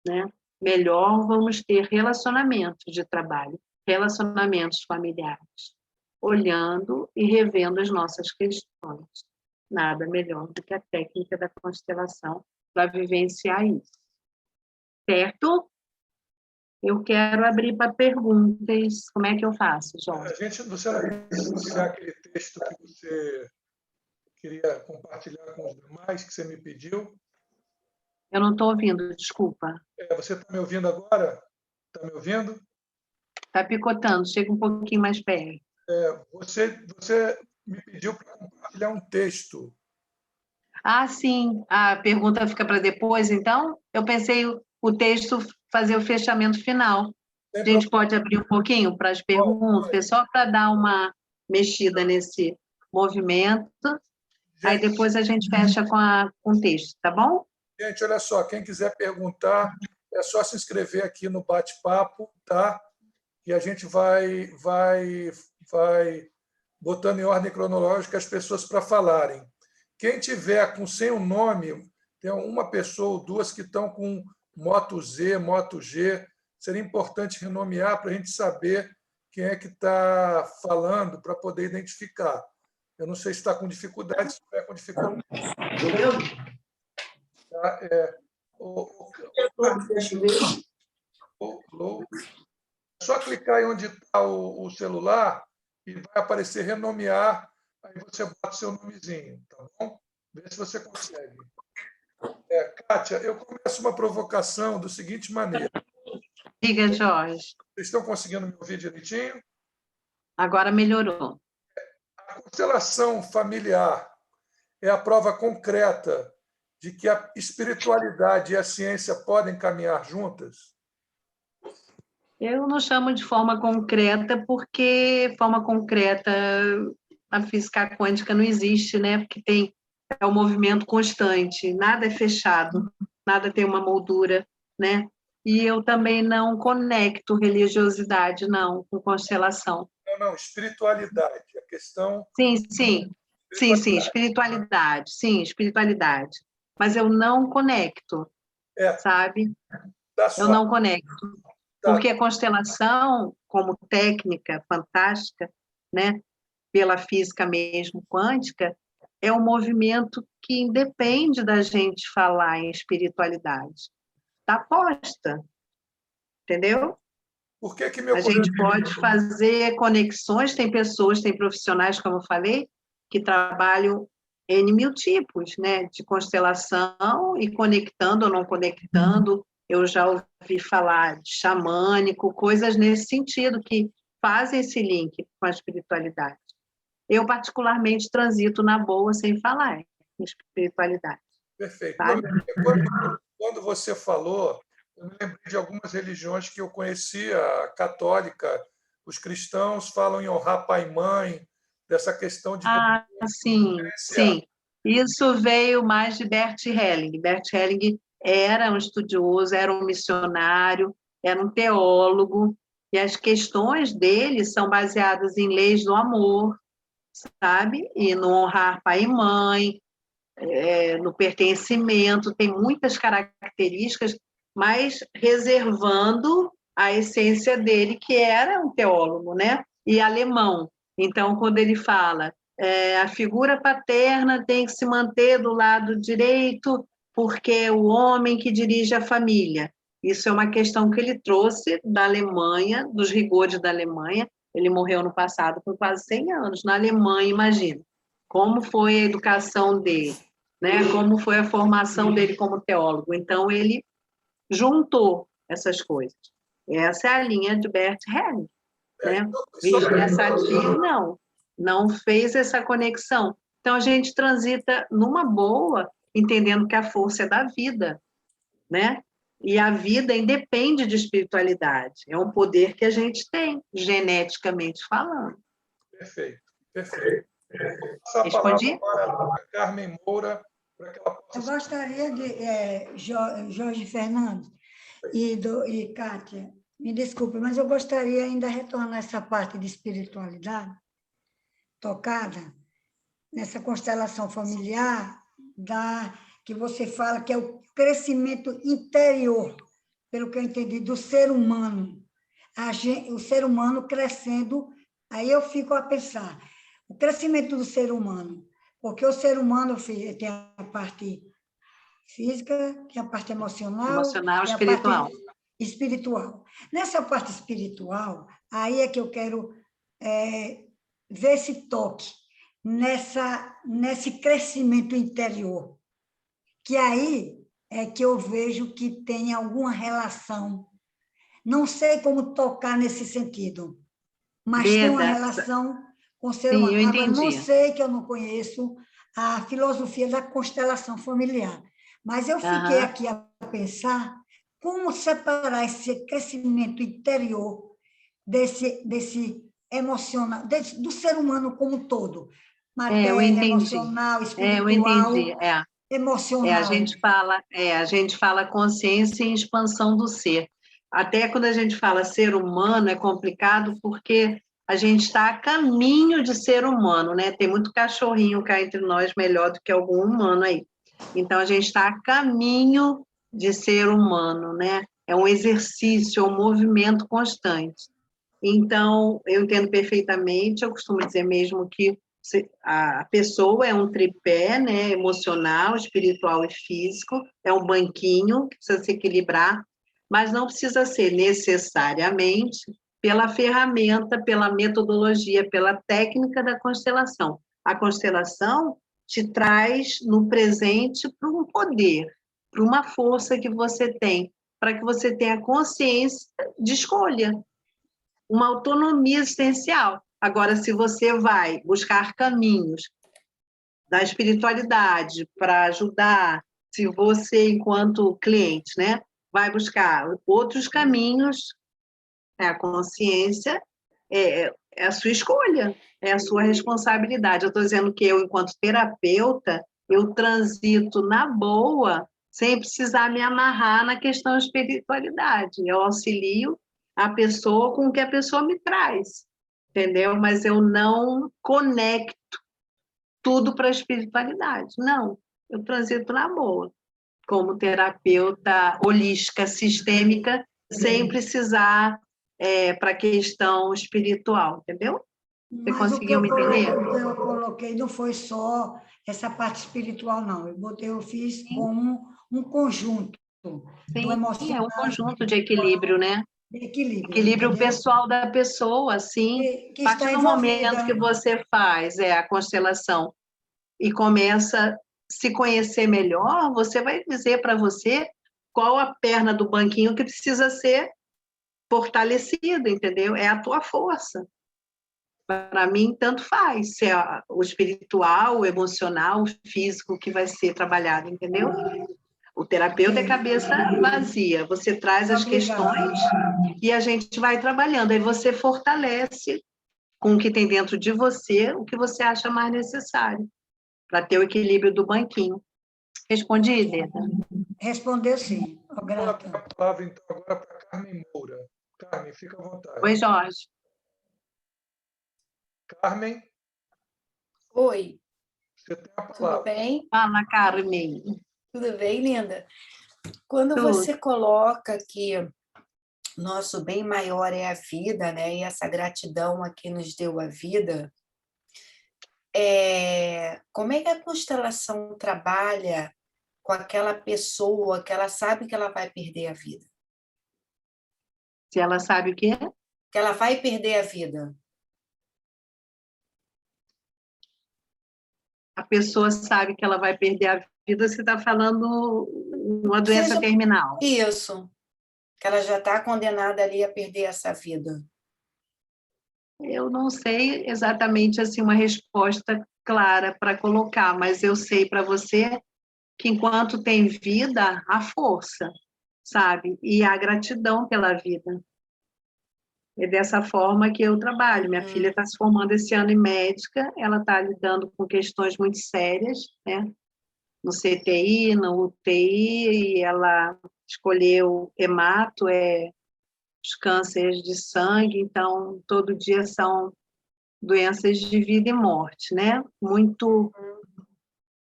né? Melhor vamos ter relacionamentos de trabalho, relacionamentos familiares, olhando e revendo as nossas questões. Nada melhor do que a técnica da constelação para vivenciar isso. Certo? Eu quero abrir para perguntas. Como é que eu faço, Jorge? Você não quer compartilhar aquele texto que você queria compartilhar com os demais, que você me pediu? Eu não estou ouvindo, desculpa. Você está me ouvindo agora? Está me ouvindo? Está picotando, chega um pouquinho mais perto. Você me pediu para compartilhar um texto. Ah, sim. A pergunta fica para depois, então? Eu pensei o texto fazer o fechamento final. A gente pode abrir um pouquinho para as perguntas, só para dar uma mexida nesse movimento. Aí depois a gente fecha com o texto, tá bom? Gente, olha só, quem quiser perguntar, é só se inscrever aqui no bate-papo, tá? E a gente vai botando em ordem cronológica as pessoas para falarem. Quem tiver sem o nome, tem uma pessoa ou duas que estão com Moto Z, Moto G. seria importante renomear para a gente saber quem é que está falando, para poder identificar. Eu não sei se está com dificuldade, se estiver com dificuldade. Tá? É só clicar em onde está o celular e vai aparecer renomear, aí você bota o seu nomezinho, tá bom? Vê se você consegue. Kátia, eu começo uma provocação da seguinte maneira. Diga, Jorge. Vocês estão conseguindo me ouvir direitinho? Agora melhorou. A constelação familiar é a prova concreta de que a espiritualidade e a ciência podem caminhar juntas? Eu não chamo de forma concreta, porque forma concreta a física quântica não existe, né? Porque é um movimento constante, nada é fechado, nada tem uma moldura, né? E eu também não conecto religiosidade, não, com constelação. Não, espiritualidade. A questão... Sim, espiritualidade. Mas eu não conecto, sabe? Eu não conecto. Porque a constelação, como técnica fantástica, né, pela física mesmo quântica, é um movimento que independe da gente falar em espiritualidade. Está posta, entendeu? Por que a gente pode fazer conexões, tem pessoas, tem profissionais, como eu falei, que trabalham N mil tipos, né, de constelação e conectando ou não conectando. Eu já ouvi falar de xamânico, coisas nesse sentido, que fazem esse link com a espiritualidade. Eu, particularmente, transito na boa sem falar em espiritualidade. Perfeito. Quando você falou, eu me lembrei de algumas religiões que eu conhecia, a católica, os cristãos falam em honrar pai e mãe, dessa questão de... Sim. Isso veio mais de Bert Helling. Bert Helling era um estudioso, era um missionário, era um teólogo, e as questões dele são baseadas em leis do amor, sabe? E no honrar pai e mãe, no pertencimento, tem muitas características, mas reservando a essência dele, que era um teólogo, né? E alemão. Então, quando ele fala a figura paterna tem que se manter do lado direito, porque é o homem que dirige a família. Isso é uma questão que ele trouxe da Alemanha, dos rigores da Alemanha. Ele morreu no passado com quase 100 anos, na Alemanha, imagina. Como foi a educação dele, né? Como foi a formação dele como teólogo. Então, ele juntou essas coisas. Essa é a linha de Bert Helling. Né? Sadir, não fez essa conexão. Então, a gente transita numa boa, entendendo que a força é da vida, né? E a vida independe de espiritualidade. É um poder que a gente tem, geneticamente falando. Perfeito. Respondi? Para a Carmen Moura, para que ela possa... Eu gostaria de... Jorge Fernandes e Kátia, me desculpe, mas eu gostaria ainda de retornar essa parte de espiritualidade tocada nessa constelação familiar que você fala que é o crescimento interior, pelo que eu entendi, do ser humano. O ser humano crescendo, aí eu fico a pensar, o crescimento do ser humano, porque o ser humano tem a parte física, tem a parte emocional espiritual. Espiritual. Nessa parte espiritual, aí é que eu quero ver esse toque, nesse crescimento interior, que aí é que eu vejo que tem alguma relação. Não sei como tocar nesse sentido, mas tem uma relação com o ser humano. Agora, não sei, que eu não conheço a filosofia da constelação familiar, mas eu fiquei aqui a pensar como separar esse crescimento interior desse emocional, do ser humano como um todo. Matéria, emocional, espiritual, emocional. A gente fala consciência e expansão do ser. Até quando a gente fala ser humano é complicado porque a gente está a caminho de ser humano, né? Tem muito cachorrinho cá entre nós melhor do que algum humano aí. Então, a gente está a caminho de ser humano, né? é um exercício, é um movimento constante. Então, eu entendo perfeitamente, eu costumo dizer mesmo que a pessoa é um tripé, né, emocional, espiritual e físico, é um banquinho que precisa se equilibrar, mas não precisa ser necessariamente pela ferramenta, pela metodologia, pela técnica da constelação. A constelação te traz no presente para um poder, para uma força que você tem, para que você tenha consciência de escolha, uma autonomia existencial. Agora, se você vai buscar caminhos da espiritualidade para ajudar, se você, enquanto cliente, né, vai buscar outros caminhos, a consciência é a sua escolha, é a sua responsabilidade. Eu estou dizendo que eu, enquanto terapeuta, eu transito na boa, sem precisar me amarrar na questão de espiritualidade. Eu auxilio a pessoa com o que a pessoa me traz, entendeu? Mas eu não conecto tudo para a espiritualidade. Não, eu transito na boa, como terapeuta holística, sistêmica, sem precisar para a questão espiritual, entendeu? Você Mas conseguiu me entender? o que eu coloquei não foi só essa parte espiritual, não. Eu fiz Sim, como um conjunto do sim, é um emocional, conjunto de equilíbrio, né? de equilíbrio, Equilíbrio entendeu? pessoal da pessoa, assim. Que A partir está do momento que envolvida. você faz a constelação e começa a se conhecer melhor, você vai dizer para você qual a perna do banquinho que precisa ser fortalecida, entendeu? É a tua força. Para mim, tanto faz se é o espiritual, o emocional, o físico que vai ser trabalhado, entendeu? O terapeuta é Ok, cabeça vazia. Você traz as obrigada. questões e a gente vai trabalhando. Aí você fortalece com o que tem dentro de você, o que você acha mais necessário, para ter o equilíbrio do banquinho. Respondi, Helena? Respondeu sim, oh, Vou dar a grata. palavra, então, agora para Carmen Moura. Carmen, fica à Oi, vontade. Jorge. Carmen, Oi, você tem a tudo palavra. bem? Fala, Carmen. Tudo bem, linda? Quando Tudo. você coloca que nosso bem maior é a vida, né? E essa gratidão a quem nos deu a vida, como é que a constelação trabalha com aquela pessoa que ela sabe que ela vai perder a vida? Se ela sabe o que é? Que ela vai perder a vida. A pessoa sabe que ela vai perder a vida, você está falando uma doença Seja terminal. isso, que ela já está condenada ali a perder essa vida. Eu não sei exatamente assim uma resposta clara para colocar, mas eu sei para você que enquanto tem vida, há força, sabe? E há gratidão pela vida. É dessa forma que eu trabalho. Minha filha está se formando esse ano em médica, ela está lidando com questões muito sérias, né? No CTI, no UTI, e ela escolheu hemato, os cânceres de sangue, então todo dia são doenças de vida e morte, né? Muito,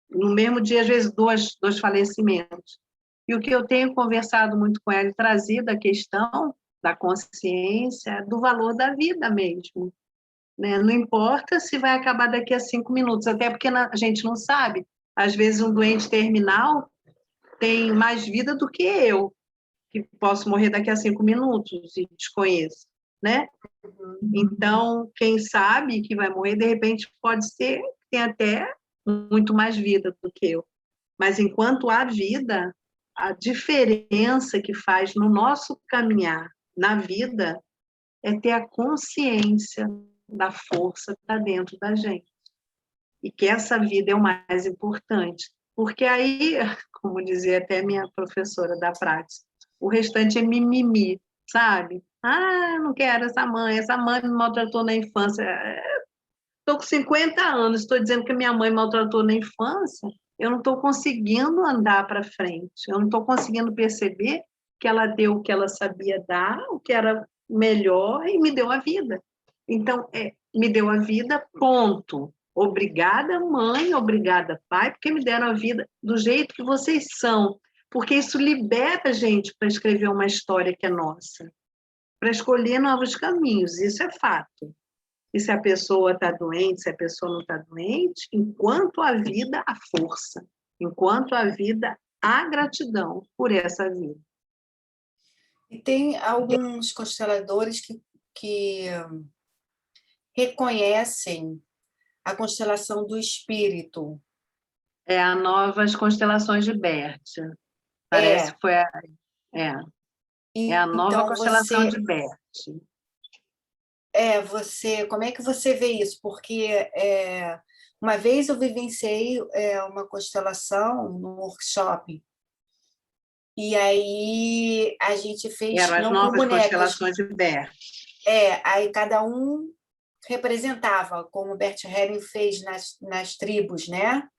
no mesmo dia, às vezes, dois falecimentos. E o que eu tenho conversado muito com ela e trazido a questão da consciência, do valor da vida mesmo, né? Não importa se vai acabar daqui a 5 minutos, até porque a gente não sabe. Às vezes, um doente terminal tem mais vida do que eu, que posso morrer daqui a 5 minutos e desconheço, né? Então, quem sabe que vai morrer, de repente, pode ser que tenha até muito mais vida do que eu. Mas, enquanto há vida, a diferença que faz no nosso caminhar na vida é ter a consciência da força que está dentro da gente. E que essa vida é o mais importante. Porque aí, como dizia até minha professora da prática, o restante é mimimi, sabe? Ah, não quero essa mãe me maltratou na infância. Estou com 50 anos, estou dizendo que minha mãe maltratou na infância, eu não estou conseguindo andar para frente, eu não estou conseguindo perceber que ela deu o que ela sabia dar, o que era melhor e me deu a vida. Então, me deu a vida, ponto. Obrigada, mãe, obrigada, pai, porque me deram a vida do jeito que vocês são. porque isso libera a gente para escrever uma história que é nossa, para escolher novos caminhos, isso é fato. E se a pessoa está doente, se a pessoa não está doente, enquanto há vida, há força. Enquanto há vida, há gratidão por essa vida. E tem alguns consteladores que reconhecem a constelação do espírito. É a Novas Constelações de Bert. Parece que foi a... É a nova Então, constelação de Bert. como é que você vê isso? Porque uma vez eu vivenciei uma constelação no workshop, e aí a gente fez, Eram as não com novas bonecas, constelações de Bert. aí cada um representava, como o Bert Helling fez nas tribos, né?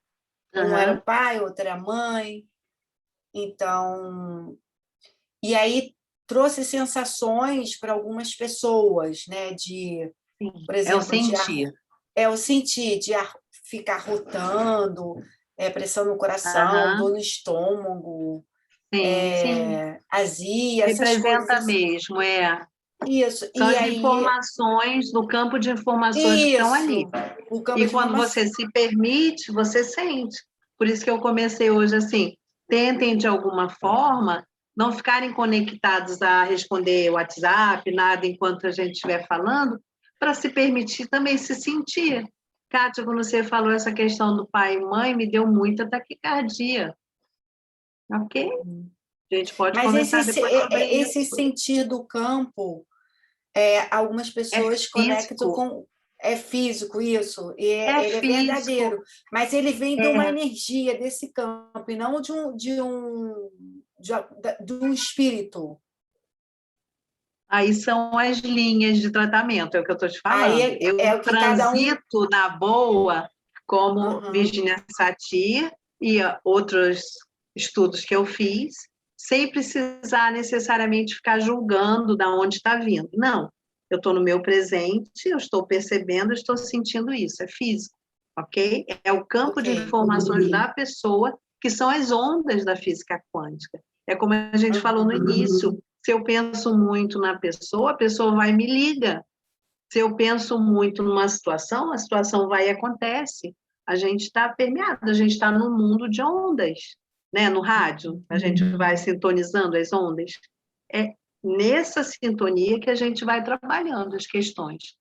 Um era o pai, outro era a mãe. Então, e aí trouxe sensações para algumas pessoas, né? De, por exemplo, o sentir, de ficar rotando, pressão no coração, dor no estômago, Sim. azia, essas Representa coisas. mesmo, Isso. São E as aí, informações do campo de informações que estão ali. o campo E de quando informação. você se permite, você sente. Por isso que eu comecei hoje assim, tentem de alguma forma não ficarem conectados a responder WhatsApp, nada enquanto a gente estiver falando, para se permitir também se sentir. Kátia, quando você falou essa questão do pai e mãe, me deu muita taquicardia. Ok? A gente pode Mas conversar depois sobre esse isso. sentir do campo, algumas pessoas conectam Físico. com... É físico, isso. E ele é Físico. verdadeiro. Mas ele vem de uma energia desse campo, e não de um espírito. Aí são as linhas de tratamento, é o que eu estou te falando. Aí Eu é o que transito na boa como Virginia Satir e outros estudos que eu fiz, sem precisar necessariamente ficar julgando de onde está vindo. Não, eu estou no meu presente, eu estou percebendo, eu estou sentindo isso, é físico, ok? É o campo de informações da pessoa, que são as ondas da física quântica. É como a gente falou no início, se eu penso muito na pessoa, a pessoa vai e me liga. Se eu penso muito numa situação, a situação vai e acontece. A gente está permeado, a gente está num mundo de ondas, né? No rádio, a gente vai sintonizando as ondas. É nessa sintonia que a gente vai trabalhando as questões.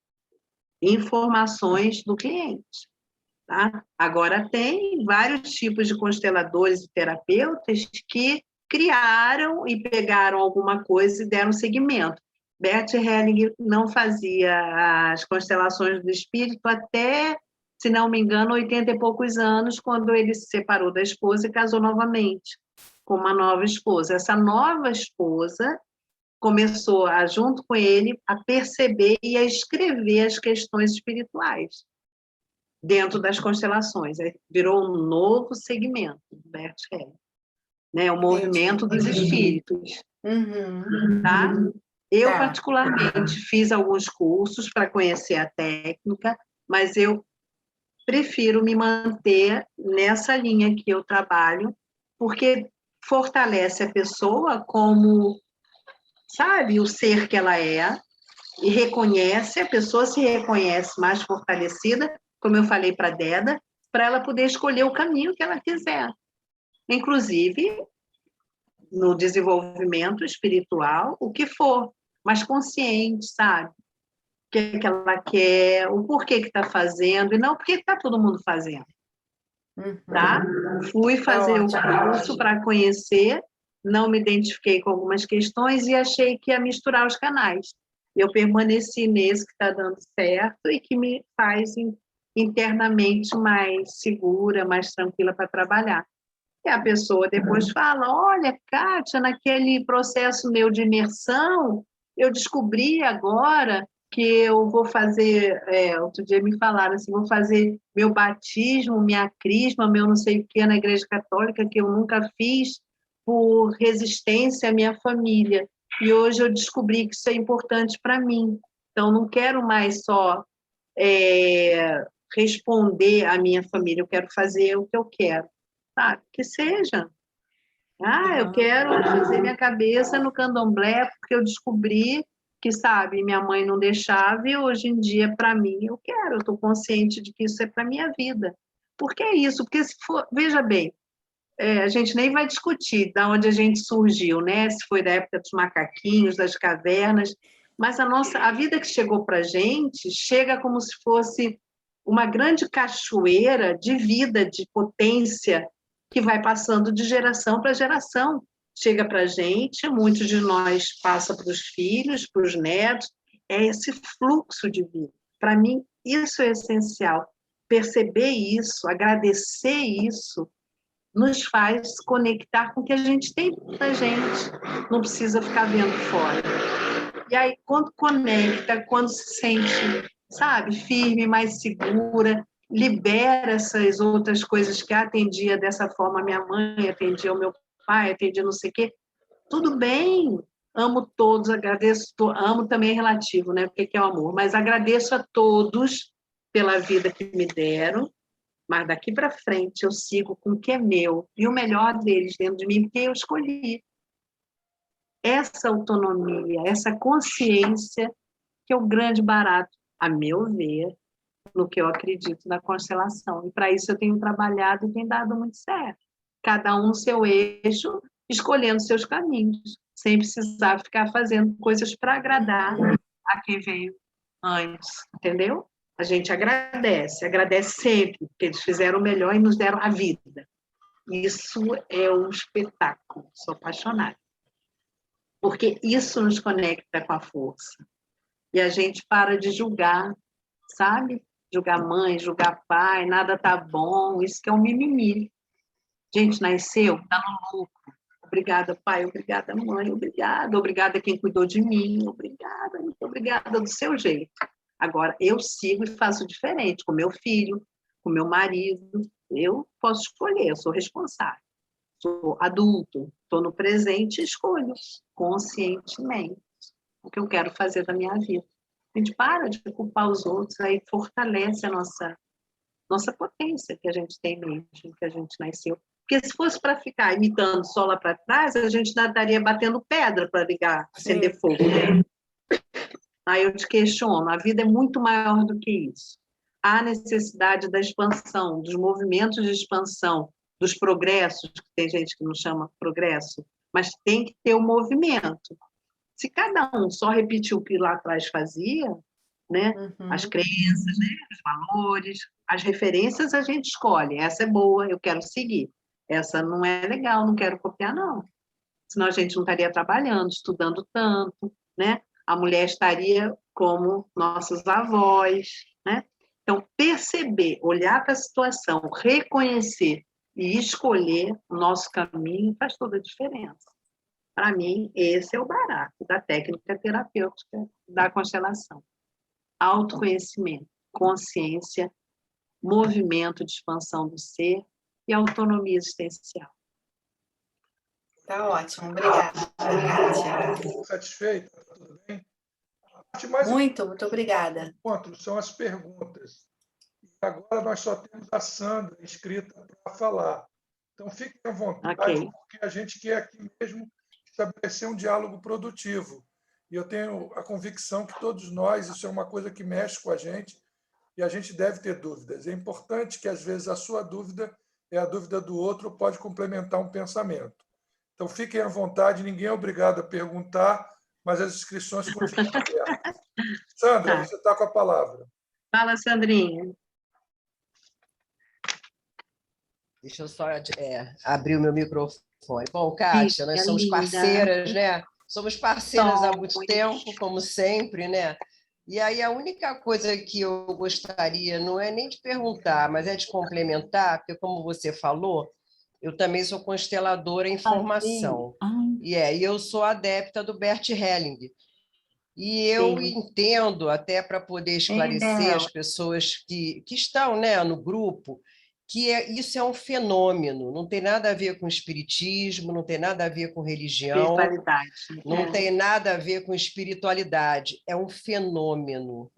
Informações do cliente. Tá? Agora, tem vários tipos de consteladores e terapeutas que criaram e pegaram alguma coisa e deram seguimento. Bert Helling não fazia as constelações do espírito até, se não me engano, 80 e poucos anos, quando ele se separou da esposa e casou novamente com uma nova esposa. Essa nova esposa começou, junto com ele, a perceber e a escrever as questões espirituais dentro das constelações. Virou um novo segmento, Bert Helling, né? O movimento dos espíritos. Tá? Eu, particularmente, fiz alguns cursos para conhecer a técnica, mas eu prefiro me manter nessa linha que eu trabalho, porque fortalece a pessoa como, sabe, o ser que ela é, e reconhece, a pessoa se reconhece mais fortalecida, como eu falei para a Deda, para ela poder escolher o caminho que ela quiser. Inclusive, no desenvolvimento espiritual, o que for, mas consciente, sabe? O que ela quer, o porquê que está fazendo, e não porque está todo mundo fazendo. Tá? Fui fazer o curso para conhecer, não me identifiquei com algumas questões e achei que ia misturar os canais. Eu permaneci nesse que está dando certo e que me faz internamente mais segura, mais tranquila para trabalhar. E a pessoa depois fala, olha, Kátia, naquele processo meu de imersão, eu descobri agora que eu vou fazer, outro dia me falaram assim, vou fazer meu batismo, minha crisma, meu não sei o que na Igreja Católica, que eu nunca fiz por resistência à minha família. E hoje eu descobri que isso é importante para mim. Então, não quero mais só responder à minha família, eu quero fazer o que eu quero. Sabe? Que seja. Eu quero fazer minha cabeça no candomblé, porque eu descobri que, sabe, minha mãe não deixava, e hoje em dia, para mim, eu estou consciente de que isso é para minha vida. Por que isso? Porque se for, veja bem, a gente nem vai discutir de onde a gente surgiu, né? Se foi da época dos macaquinhos, das cavernas, mas a vida que chegou para a gente chega como se fosse uma grande cachoeira de vida, de potência, que vai passando de geração para geração. Chega para a gente, muitos de nós passa para os filhos, para os netos, é esse fluxo de vida. Para mim, isso é essencial. Perceber isso, agradecer isso, nos faz conectar com o que a gente tem da gente, não precisa ficar vendo fora. E aí, quando conecta, quando se sente, sabe, firme, mais segura, libera essas outras coisas que atendia dessa forma a minha mãe, atendia o meu pai, atendia não sei o quê, tudo bem, amo todos, agradeço, amo também é relativo, né, porque é o amor, mas agradeço a todos pela vida que me deram, mas daqui para frente eu sigo com o que é meu, e o melhor deles dentro de mim, porque eu escolhi. Essa autonomia, essa consciência, que é o grande barato, a meu ver, no que eu acredito da constelação. E para isso eu tenho trabalhado e tem dado muito certo. Cada um no seu eixo, escolhendo seus caminhos, sem precisar ficar fazendo coisas para agradar a quem veio antes, entendeu? A gente agradece sempre, porque eles fizeram o melhor e nos deram a vida. Isso é um espetáculo, sou apaixonada. Porque isso nos conecta com a força. E a gente para de julgar, sabe? Julgar mãe, julgar pai, nada tá bom, isso que é um mimimi. Gente, nasceu, tá no lucro. Obrigada, pai, obrigada, mãe, obrigada quem cuidou de mim, obrigada, muito obrigada do seu jeito. Agora, eu sigo e faço diferente com meu filho, com meu marido, eu posso escolher, eu sou responsável. Sou adulto, estou no presente e escolho conscientemente o que eu quero fazer da minha vida. A gente para de culpar os outros, aí fortalece a nossa potência que a gente tem mesmo, que a gente nasceu. Porque se fosse para ficar imitando só lá para trás, a gente estaria batendo pedra para ligar, acender fogo. Aí eu te questiono, a vida é muito maior do que isso. Há necessidade da expansão, dos movimentos de expansão, dos progressos, que tem gente que não chama progresso, mas tem que ter o movimento. Se cada um só repetir o que lá atrás fazia, né? As crenças, né? Os valores, as referências a gente escolhe. Essa é boa, eu quero seguir. Essa não é legal, não quero copiar, não. Senão a gente não estaria trabalhando, estudando tanto, né? A mulher estaria como nossos avós, né? Então, perceber, olhar para a situação, reconhecer e escolher o nosso caminho faz toda a diferença. Para mim, esse é o barato da técnica terapêutica da constelação. Autoconhecimento, consciência, movimento de expansão do ser e autonomia existencial. Tá ótimo, obrigada. Satisfeita? Tudo bem? Muito obrigada. São as perguntas. Agora nós só temos a Sandra inscrita para falar. Então, fiquem à vontade, porque a gente quer aqui mesmo estabelecer um diálogo produtivo. E eu tenho a convicção que todos nós, isso é uma coisa que mexe com a gente, e a gente deve ter dúvidas. É importante que, às vezes, a sua dúvida é a dúvida do outro, pode complementar um pensamento. Então, fiquem à vontade, ninguém é obrigado a perguntar, mas as inscrições continuam abertas. Sandra, você está com a palavra. Fala, Sandrinha. Deixa eu só abrir o meu microfone. Bom, Kátia, nós somos parceiras, né? Somos parceiras há muito tempo, como sempre, né? E aí a única coisa que eu gostaria não é nem de perguntar, mas é de complementar, porque como você falou, eu também sou consteladora em formação. E eu sou adepta do Bert Helling. E eu entendo, até para poder esclarecer as pessoas que estão, né, no grupo, que isso é um fenômeno, não tem nada a ver com espiritismo, não tem nada a ver com religião, não tem nada a ver com espiritualidade, é um fenômeno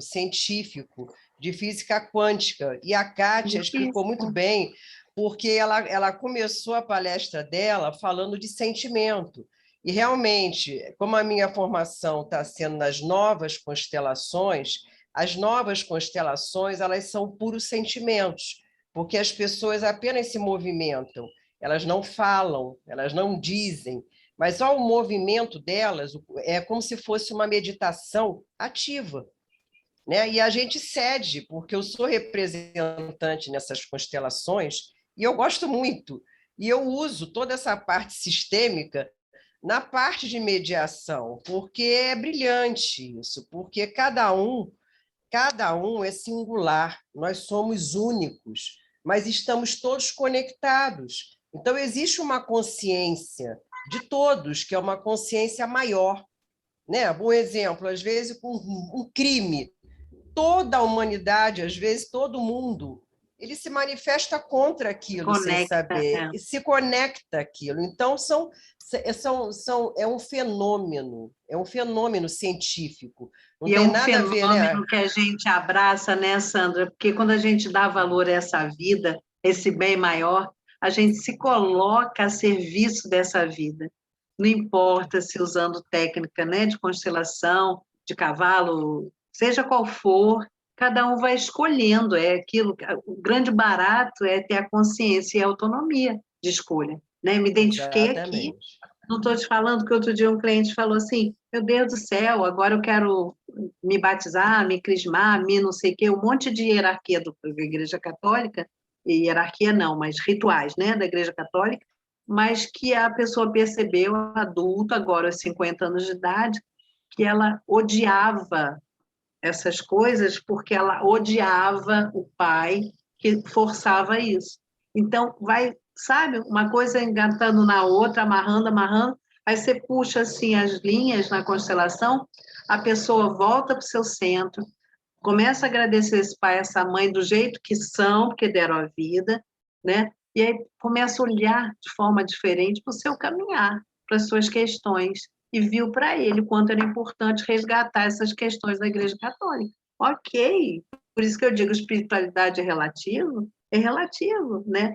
científico de física quântica. E a Kátia explicou muito bem porque ela começou a palestra dela falando de sentimento. E, realmente, como a minha formação está sendo nas novas constelações, as novas constelações elas são puros sentimentos, porque as pessoas apenas se movimentam, elas não falam, elas não dizem, mas só o movimento delas é como se fosse uma meditação ativa. Né? E a gente cede, porque eu sou representante nessas constelações e eu gosto muito. E eu uso toda essa parte sistêmica na parte de mediação, porque é brilhante isso, porque cada um é singular, nós somos únicos, mas estamos todos conectados. Então, existe uma consciência de todos, que é uma consciência maior. Né? Um exemplo, às vezes, com um crime, toda a humanidade, às vezes todo mundo, ele se manifesta contra aquilo sem saber, e se conecta àquilo. Então, é um fenômeno científico. Não tem nada a ver, né? É um fenômeno que a gente abraça, né, Sandra? Porque quando a gente dá valor a essa vida, esse bem maior, a gente se coloca a serviço dessa vida. Não importa se usando técnica, né, de constelação, de cavalo, seja qual for, cada um vai escolhendo, é aquilo. O grande barato é ter a consciência e a autonomia de escolha, né? Me identifiquei aqui, não estou te falando que outro dia um cliente falou assim, meu Deus do céu, agora eu quero me batizar, me crismar, me não sei o quê, um monte de hierarquia da Igreja Católica, e hierarquia não, mas rituais, né, da Igreja Católica, mas que a pessoa percebeu, adulto, agora aos 50 anos de idade, que ela odiava essas coisas porque ela odiava o pai que forçava isso. Então, sabe, uma coisa engatando na outra, amarrando, aí você puxa assim as linhas na constelação, a pessoa volta para o seu centro, começa a agradecer esse pai, essa mãe do jeito que são, porque deram a vida, né? E aí começa a olhar de forma diferente para o seu caminhar, para as suas questões, e viu para ele o quanto era importante resgatar essas questões da Igreja Católica. Ok, por isso que eu digo espiritualidade é relativo, né?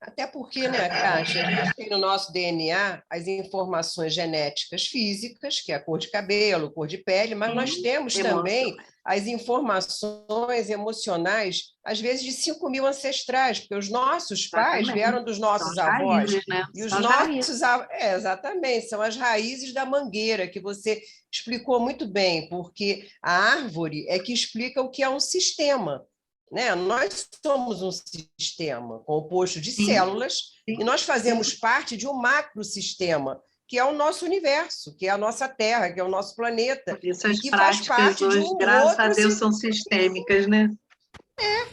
Até porque, né, Kátia, a gente tem no nosso DNA as informações genéticas físicas, que é a cor de cabelo, cor de pele, mas nós temos também as informações emocionais, às vezes de 5.000 ancestrais, porque os nossos pais vieram dos nossos avós. Raízes, né? E os nossos exatamente, são as raízes da mangueira, que você explicou muito bem, porque a árvore é que explica o que é um sistema. Né? Nós somos um sistema composto de células e nós fazemos parte de um macrosistema, que é o nosso universo, que é a nossa Terra, que é o nosso planeta. Isso, as que práticas faz parte hoje, de graças a Deus, são sistêmicas, né?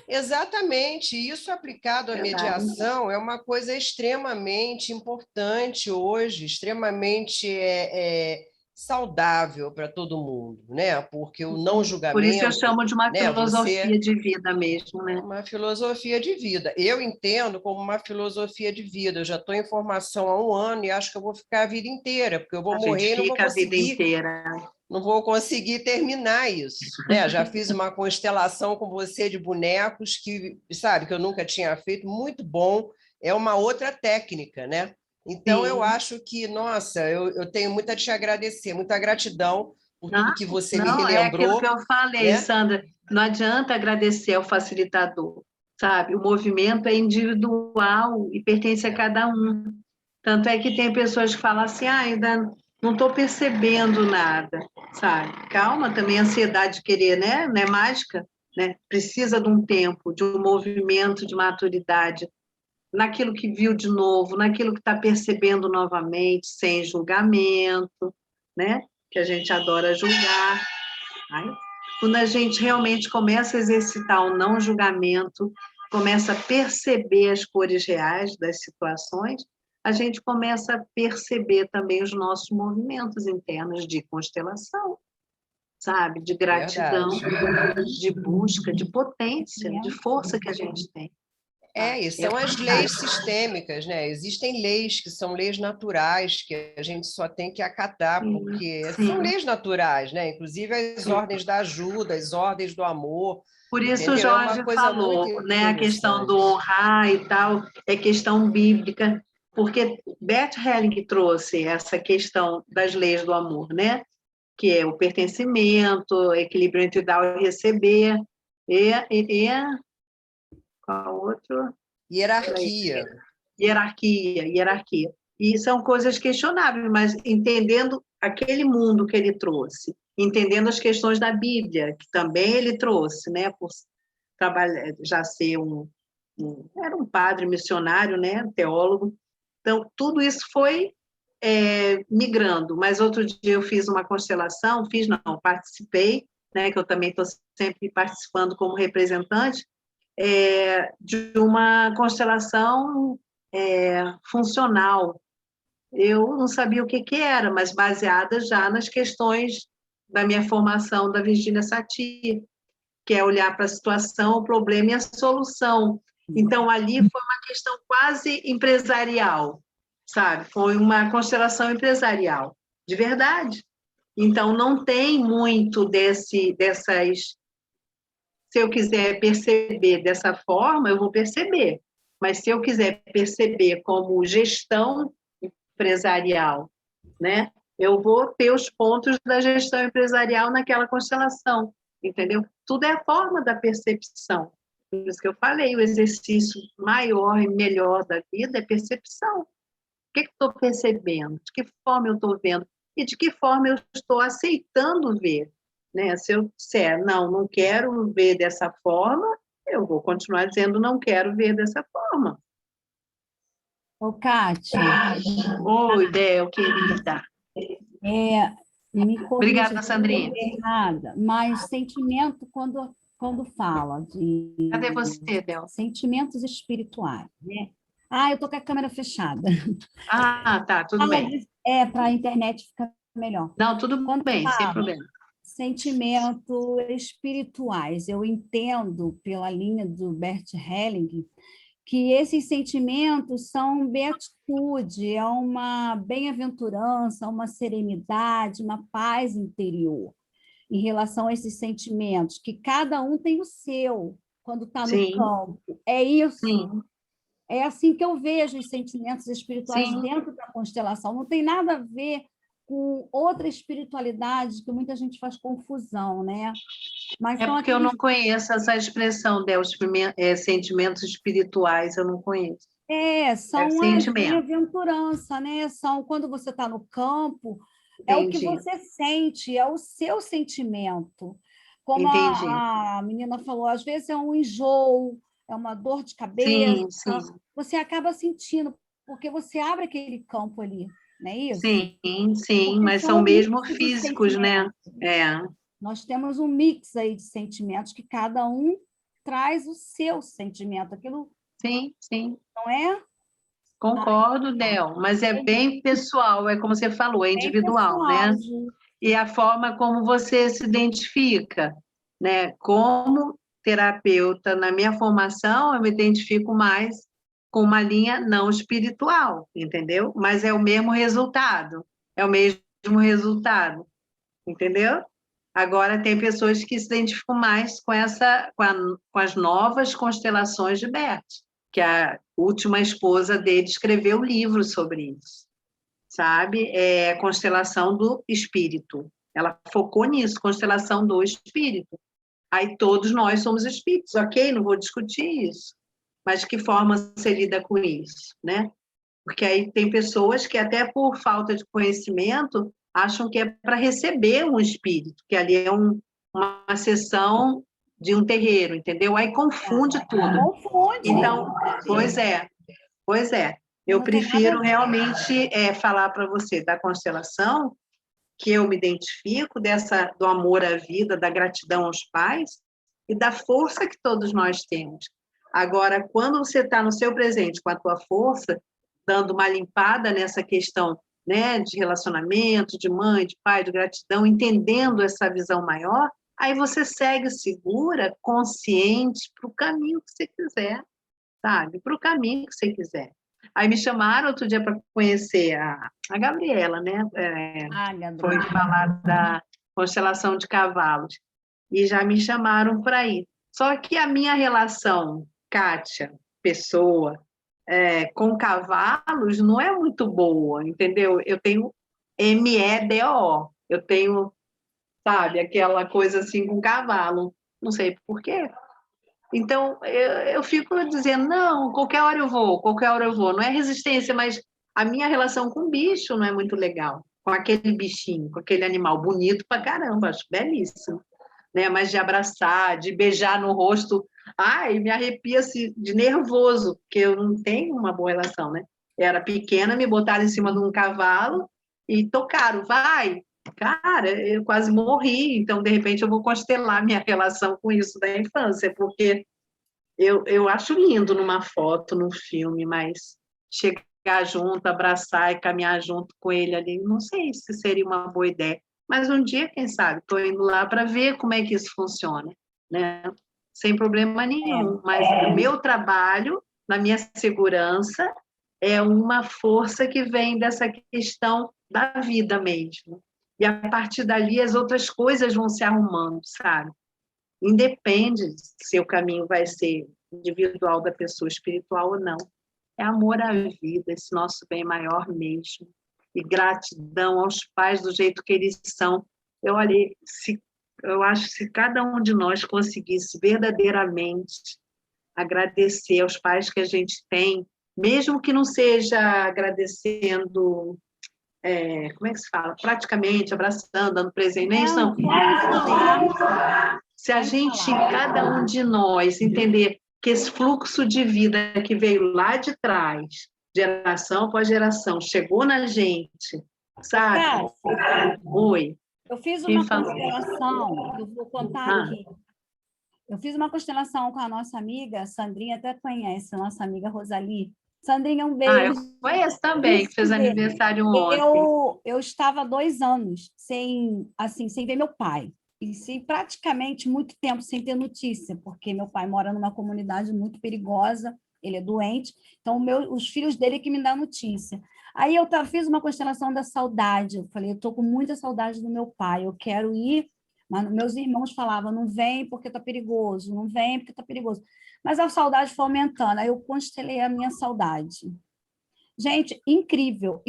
Exatamente. Isso aplicado à mediação é uma coisa extremamente importante hoje, extremamente saudável para todo mundo, né? Porque o não julgamento... Por isso eu chamo de uma filosofia de vida mesmo, né? Uma filosofia de vida. Eu entendo como uma filosofia de vida. Eu já estou em formação há 1 ano e acho que eu vou ficar a vida inteira, porque eu vou morrer e não vou conseguir... a vida inteira. Não vou conseguir terminar isso. Né? Já fiz uma constelação com você de bonecos que, sabe, que eu nunca tinha feito, muito bom. É uma outra técnica, né? Então, eu acho que, nossa, eu tenho muito a te agradecer, muita gratidão por tudo que você me relembrou. É aquilo que eu falei, né? Sandra, não adianta agradecer ao facilitador, sabe? O movimento é individual e pertence a cada um. Tanto é que tem pessoas que falam assim, ainda não estou percebendo nada, sabe? Calma, também a ansiedade de querer, né? Não é mágica, né? Precisa de um tempo, de um movimento de maturidade, naquilo que viu de novo, naquilo que está percebendo novamente, sem julgamento, né? Que a gente adora julgar. Quando a gente realmente começa a exercitar o não julgamento, começa a perceber as cores reais das situações, a gente começa a perceber também os nossos movimentos internos de constelação, sabe? De gratidão, de busca, de potência, de força que a gente tem. E são as leis sistêmicas, né? Existem leis que são leis naturais, que a gente só tem que acatar, porque são leis naturais, né? Inclusive as ordens da ajuda, as ordens do amor. Por isso o Entendeu? É uma Jorge coisa falou, muito né, a questão do interessante. honrar e tal, é questão bíblica, porque Bert Helling trouxe essa questão das leis do amor, né? Que é o pertencimento, equilíbrio entre dar e receber, e qual outro? Hierarquia. Hierarquia. E são coisas questionáveis, mas entendendo aquele mundo que ele trouxe, entendendo as questões da Bíblia, que também ele trouxe, né, por trabalhar, já ser era um padre missionário, né, teólogo. Então, tudo isso foi migrando. Mas outro dia eu fiz uma constelação, participei, né, que eu também estou sempre participando como representante, de uma constelação funcional. Eu não sabia o que era, mas baseada já nas questões da minha formação da Virginia Satir, que é olhar para a situação, o problema e a solução. Então, ali foi uma questão quase empresarial, sabe? Foi uma constelação empresarial, de verdade. Então, não tem muito dessas... Se eu quiser perceber dessa forma, eu vou perceber. Mas se eu quiser perceber como gestão empresarial, né, eu vou ter os pontos da gestão empresarial naquela constelação, entendeu? Tudo é a forma da percepção. Por isso que eu falei, o exercício maior e melhor da vida é percepção. O que estou percebendo? De que forma eu estou vendo? E de que forma eu estou aceitando ver? Né? Se eu disser, não quero ver dessa forma, eu vou continuar dizendo, não quero ver dessa forma. Ô, Kátia. Oi, Del, querida. Me corrija Obrigada, se Sandrinha. eu estiver errada, mas sentimento, quando fala de... Cadê você, Del? Sentimentos espirituais, né? Eu estou com a câmera fechada. Tá, tudo bem. Para a internet ficar melhor. Não, tudo Quando bem, sem problema. Sentimentos espirituais, eu entendo, pela linha do Bert Helling, que esses sentimentos são beatitude, é uma bem-aventurança, uma serenidade, uma paz interior em relação a esses sentimentos, que cada um tem o seu quando está no campo. É isso. Sim. É assim que eu vejo os sentimentos espirituais dentro da constelação. Não tem nada a ver com outra espiritualidade, que muita gente faz confusão, né? Mas porque eu não conheço essa expressão, sentimentos espirituais, eu não conheço. São as bem-aventurança, né? São quando você está no campo, é o que você sente, é o seu sentimento. Como a menina falou, às vezes é um enjoo, é uma dor de cabeça, você acaba sentindo, porque você abre aquele campo ali, não é isso? Sim, mas são mesmo físicos, né? Nós temos um mix aí de sentimentos que cada um traz o seu sentimento, aquilo... Sim. Não é? Concordo, Del, mas é bem pessoal, é como você falou, é individual, né? E a forma como você se identifica, né? Como terapeuta, na minha formação, eu me identifico mais com uma linha não espiritual, entendeu? Mas é o mesmo resultado, entendeu? Agora, tem pessoas que se identificam mais com as novas constelações de Bert, que a última esposa dele escreveu livro sobre isso, sabe? É a constelação do espírito. Ela focou nisso, constelação do espírito. Aí todos nós somos espíritos, ok? Não vou discutir isso. Mas de que forma você lida com isso, né? Porque aí tem pessoas que até por falta de conhecimento acham que é para receber um espírito, que ali é uma sessão de um terreiro, entendeu? Aí confunde tudo. Confunde. Então, pois é. Eu prefiro realmente falar para você da constelação, que eu me identifico do amor à vida, da gratidão aos pais e da força que todos nós temos. Agora, quando você está no seu presente com a tua força, dando uma limpada nessa questão, né, de relacionamento, de mãe, de pai, de gratidão, entendendo essa visão maior, aí você segue segura, consciente, para o caminho que você quiser, sabe? Para o caminho que você quiser. Aí me chamaram outro dia para conhecer a Gabriela, né? Foi falar da constelação de cavalos. E já me chamaram para ir. Só que a minha relação, Kátia, pessoa, com cavalos não é muito boa, entendeu? Eu tenho MEDO, eu tenho, sabe, aquela coisa assim com cavalo, não sei por quê. Então, eu fico dizendo, não, qualquer hora eu vou, qualquer hora eu vou. Não é resistência, mas a minha relação com o bicho não é muito legal. Com aquele bichinho, com aquele animal bonito pra caramba, acho belíssimo. Né? Mas de abraçar, de beijar no rosto, ai, me arrepia-se de nervoso, porque eu não tenho uma boa relação, né? Eu era pequena, me botaram em cima de um cavalo e tocaram, vai. Cara, eu quase morri, então, de repente, eu vou constelar minha relação com isso da infância, porque eu acho lindo numa foto, num filme, mas chegar junto, abraçar e caminhar junto com ele ali, não sei se seria uma boa ideia. Mas um dia, quem sabe, estou indo lá para ver como é que isso funciona, né? Sem problema nenhum. Mas o meu trabalho, na minha segurança, é uma força que vem dessa questão da vida mesmo. E a partir dali as outras coisas vão se arrumando, sabe? Independe se o caminho vai ser individual da pessoa, espiritual ou não. É amor à vida, esse nosso bem maior mesmo. E gratidão aos pais do jeito que eles são. Eu acho que se cada um de nós conseguisse verdadeiramente agradecer aos pais que a gente tem, mesmo que não seja agradecendo, como é que se fala? Praticamente, abraçando, dando presente, nem isso não. Se a gente, cada um de nós, entender que esse fluxo de vida que veio lá de trás, geração após geração, chegou na gente, sabe? Oi. Eu fiz uma constelação, eu vou contar aqui. Eu fiz uma constelação com a nossa amiga, Sandrinha até conhece, a nossa amiga Rosali. Sandrinha, um beijo. Eu conheço também, que fez aniversário ontem. Eu estava 2 anos sem ver meu pai. E praticamente muito tempo sem ter notícia, porque meu pai mora numa comunidade muito perigosa, ele é doente, então os filhos dele que me dão notícia. Aí eu fiz uma constelação da saudade, eu falei, eu estou com muita saudade do meu pai, eu quero ir, mas meus irmãos falavam, não vem porque está perigoso, não vem porque está perigoso. Mas a saudade foi aumentando, aí eu constelei a minha saudade. Gente, incrível,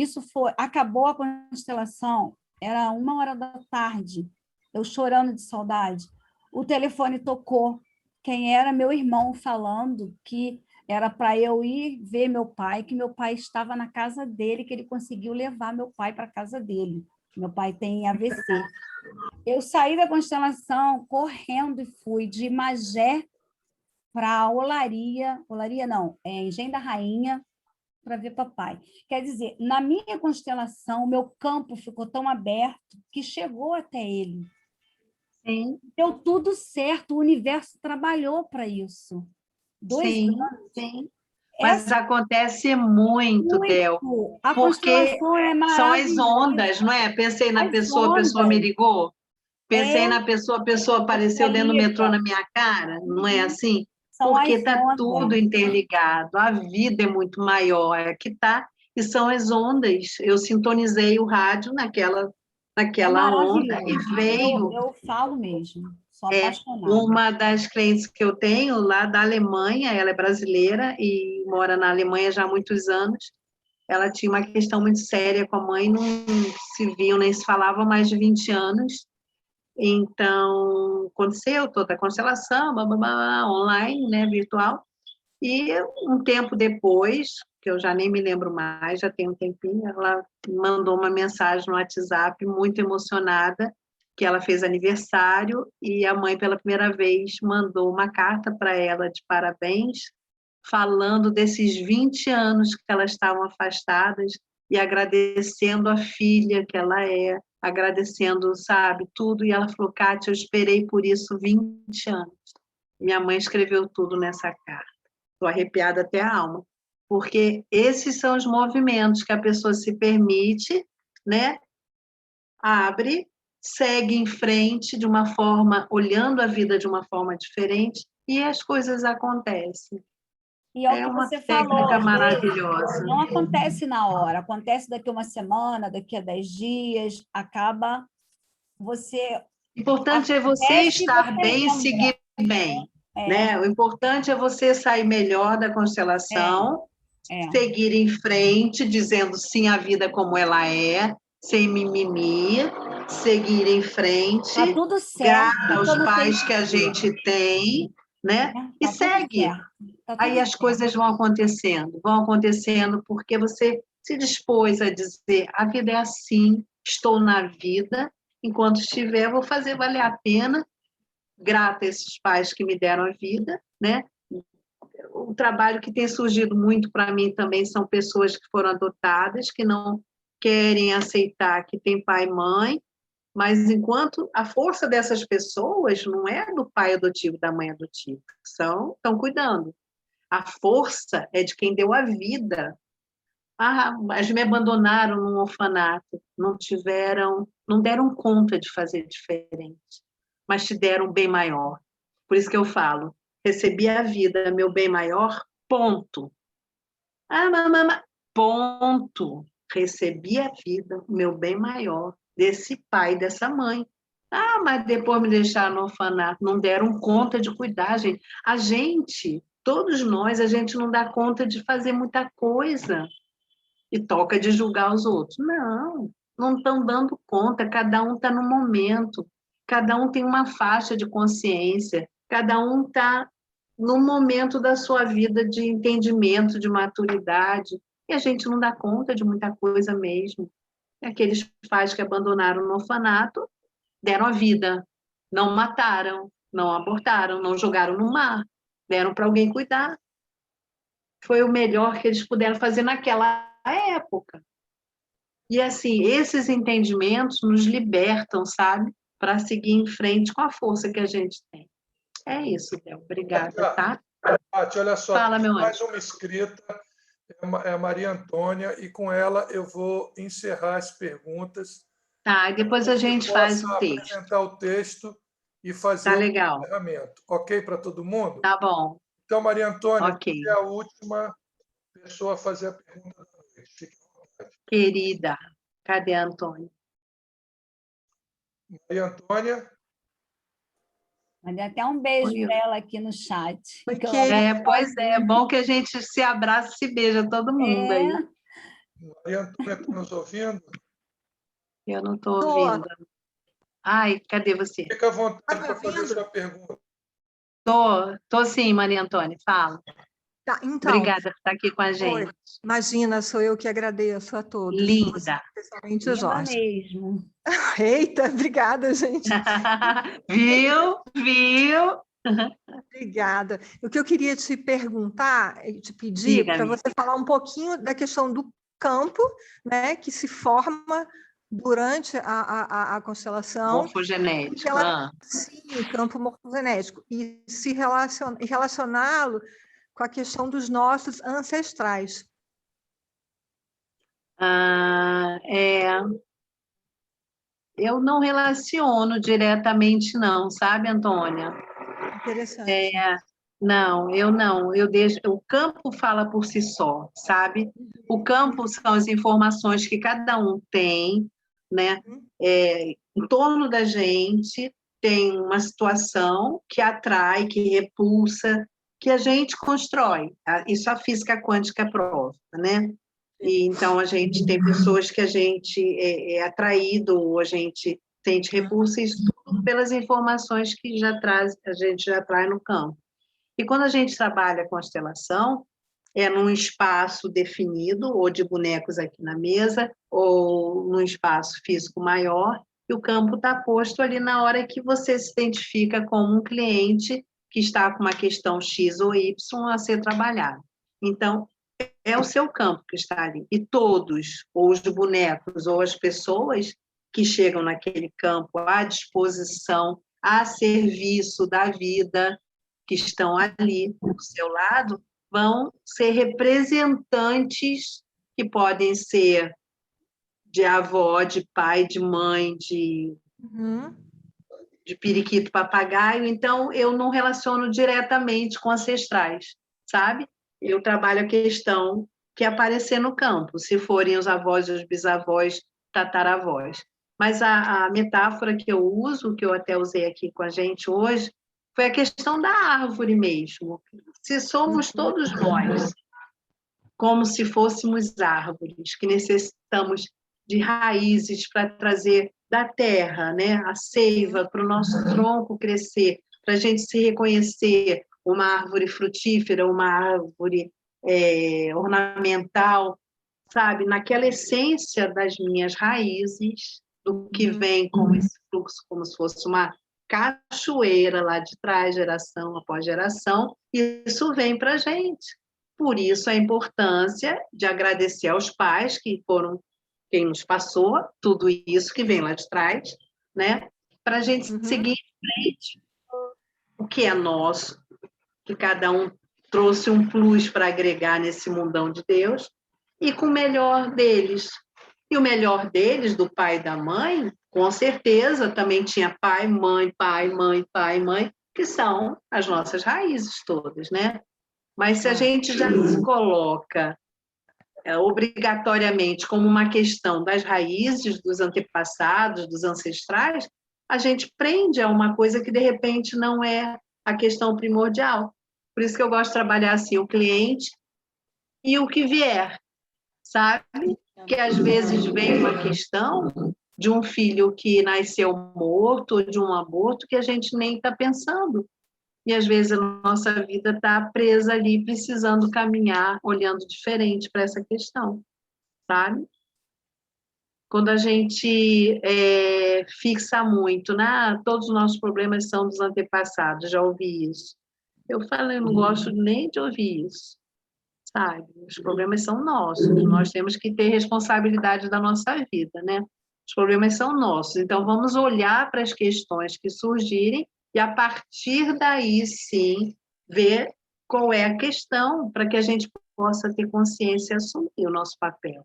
acabou a constelação, era 1h da tarde, eu chorando de saudade. O telefone tocou. Quem era? Meu irmão falando que era para eu ir ver meu pai, que meu pai estava na casa dele, que ele conseguiu levar meu pai para a casa dele. Meu pai tem AVC. Eu saí da constelação correndo e fui de Magé para Olaria não, Engenho da Rainha, para ver papai. Quer dizer, na minha constelação, o meu campo ficou tão aberto que chegou até ele. Sim. Deu tudo certo, o universo trabalhou para isso. 2 anos. Sim. Mas acontece muito, Del, porque são as ondas, não é? Pensei na pessoa, a pessoa me ligou, pensei na pessoa, a pessoa apareceu dentro do metrô na minha cara, não é assim? Porque está tudo interligado, a vida é muito maior, que está, e são as ondas. Eu sintonizei o rádio naquela onda e veio. Eu falo mesmo, sou apaixonada. Uma das clientes que eu tenho lá da Alemanha, ela é brasileira e mora na Alemanha já há muitos anos. Ela tinha uma questão muito séria com a mãe, não se viam nem se falavam há mais de 20 anos. Então, aconteceu toda a constelação, online, né, virtual. E um tempo depois, que eu já nem me lembro mais, já tem um tempinho, ela mandou uma mensagem no WhatsApp muito emocionada, que ela fez aniversário e a mãe, pela primeira vez, mandou uma carta para ela de parabéns, falando desses 20 anos que elas estavam afastadas e agradecendo a filha que ela é, agradecendo, sabe, tudo. E ela falou, Kátia, eu esperei por isso 20 anos. Minha mãe escreveu tudo nessa carta. Estou arrepiada até a alma. Porque esses são os movimentos que a pessoa se permite, né? Abre, segue em frente de uma forma, olhando a vida de uma forma diferente, e as coisas acontecem. E é uma técnica maravilhosa. Não acontece na hora, acontece daqui a uma semana, daqui a 10 dias, acaba você... O importante é você estar bem e seguir bem. né? O importante é você sair melhor da constelação, seguir em frente, dizendo sim à vida como ela é, sem mimimi, seguir em frente, tá tudo certo, grata aos pais que a gente tem, né? E segue. Aí as coisas vão acontecendo porque você se dispôs a dizer, a vida é assim, estou na vida, enquanto estiver, vou fazer valer a pena, grata a esses pais que me deram a vida, né? O trabalho que tem surgido muito para mim também são pessoas que foram adotadas, que não querem aceitar que tem pai e mãe, mas enquanto a força dessas pessoas não é do pai adotivo, da mãe adotiva, estão cuidando. A força é de quem deu a vida. Mas me abandonaram num orfanato, não deram conta de fazer diferente, mas te deram um bem maior. Por isso que eu falo, recebi a vida, meu bem maior, ponto. Ponto. Recebi a vida, meu bem maior, desse pai e dessa mãe. Mas depois me deixaram no orfanato, não deram conta de cuidar, gente. Todos nós, a gente não dá conta de fazer muita coisa. E toca de julgar os outros. Não estão dando conta, cada um está no momento, cada um tem uma faixa de consciência, cada um está no momento da sua vida de entendimento, de maturidade, e a gente não dá conta de muita coisa mesmo. Aqueles pais que abandonaram no orfanato deram a vida, não mataram, não abortaram, não jogaram no mar, deram para alguém cuidar. Foi o melhor que eles puderam fazer naquela época. E, assim, esses entendimentos nos libertam, sabe? Para seguir em frente com a força que a gente tem. É isso, Bel. Obrigada, tá? Paty, olha só, fala, meu mais anjo. uma inscrita, é a Maria Antônia, e com ela eu vou encerrar as perguntas. Tá, e depois a gente faz o texto. Apresentar o texto e fazer o encerramento. Ok para todo mundo? Tá bom. Então, Maria Antônia, okay. Você é a última pessoa a fazer a pergunta da noite. Fique à vontade. Querida, cadê a Antônia? Maria Antônia? Mandei até um beijo para ela aqui no chat. Pois é bom que a gente se abraça e se beija, todo mundo aí. Maria Antônia, está nos ouvindo? Eu não estou ouvindo. Ai, cadê você? Fica à vontade para fazer sua pergunta. Tô sim, Maria Antônia, fala. Tá, então, obrigada por estar aqui com a gente. Imagina, sou eu que agradeço a todos. Linda. Especialmente o Jorge. Mesmo. Eita, obrigada, gente. Viu? Obrigada. O que eu queria te perguntar, te pedir, para você falar um pouquinho da questão do campo, né, que se forma durante a constelação. Morfogenético. Sim, o campo morfogenético. E se relacioná-lo com a questão dos nossos ancestrais. Eu não relaciono diretamente, não, sabe, Antônia? Interessante. Não, eu não. Eu deixo. O campo fala por si só, sabe? O campo são as informações que cada um tem, né? Em torno da gente tem uma situação que atrai, que repulsa, que a gente constrói. Isso a física quântica prova, né? E então a gente tem pessoas que a gente é atraído, ou a gente sente repulsa, isso tudo pelas informações que a gente já traz no campo. E quando a gente trabalha a constelação, é num espaço definido, ou de bonecos aqui na mesa, ou num espaço físico maior, e o campo está posto ali na hora que você se identifica como um cliente que está com uma questão X ou Y a ser trabalhado. Então, é o seu campo que está ali. E todos, ou os bonecos, ou as pessoas que chegam naquele campo à disposição, a serviço da vida, que estão ali do seu lado, vão ser representantes que podem ser de avó, de pai, de mãe, de periquito, papagaio. Então, eu não relaciono diretamente com ancestrais, sabe? Eu trabalho a questão que aparecer no campo, se forem os avós, os bisavós, tataravós. Mas a metáfora que eu uso, que eu até usei aqui com a gente hoje, foi a questão da árvore mesmo. Se somos todos nós, como se fôssemos árvores, que necessitamos de raízes para trazer da terra, né, a seiva para o nosso tronco crescer, para a gente se reconhecer uma árvore frutífera, uma árvore ornamental, sabe? Naquela essência das minhas raízes, do que vem como esse fluxo, como se fosse uma cachoeira lá de trás, geração após geração, isso vem para a gente. Por isso a importância de agradecer aos pais que foram quem nos passou tudo isso que vem lá de trás, né? Para a gente seguir em frente. O que é nosso, que cada um trouxe um plus para agregar nesse mundão de Deus, e com o melhor deles. E o melhor deles, do pai e da mãe, com certeza também tinha pai, mãe, que são as nossas raízes todas, né? Mas se a gente já se coloca obrigatoriamente como uma questão das raízes dos antepassados, dos ancestrais, a gente prende a uma coisa que, de repente, não é a questão primordial. Por isso que eu gosto de trabalhar assim, o cliente e o que vier, sabe? Que às vezes vem uma questão de um filho que nasceu morto, ou de um aborto, que a gente nem está pensando. E às vezes a nossa vida está presa ali, precisando caminhar, olhando diferente para essa questão, sabe? Quando a gente fixa muito, né? Todos os nossos problemas são dos antepassados, já ouvi isso. Eu falo, eu não gosto nem de ouvir isso, sabe? Os problemas são nossos, nós temos que ter responsabilidade da nossa vida, né? Os problemas são nossos, então vamos olhar para as questões que surgirem e, a partir daí, sim, ver qual é a questão para que a gente possa ter consciência e assumir o nosso papel.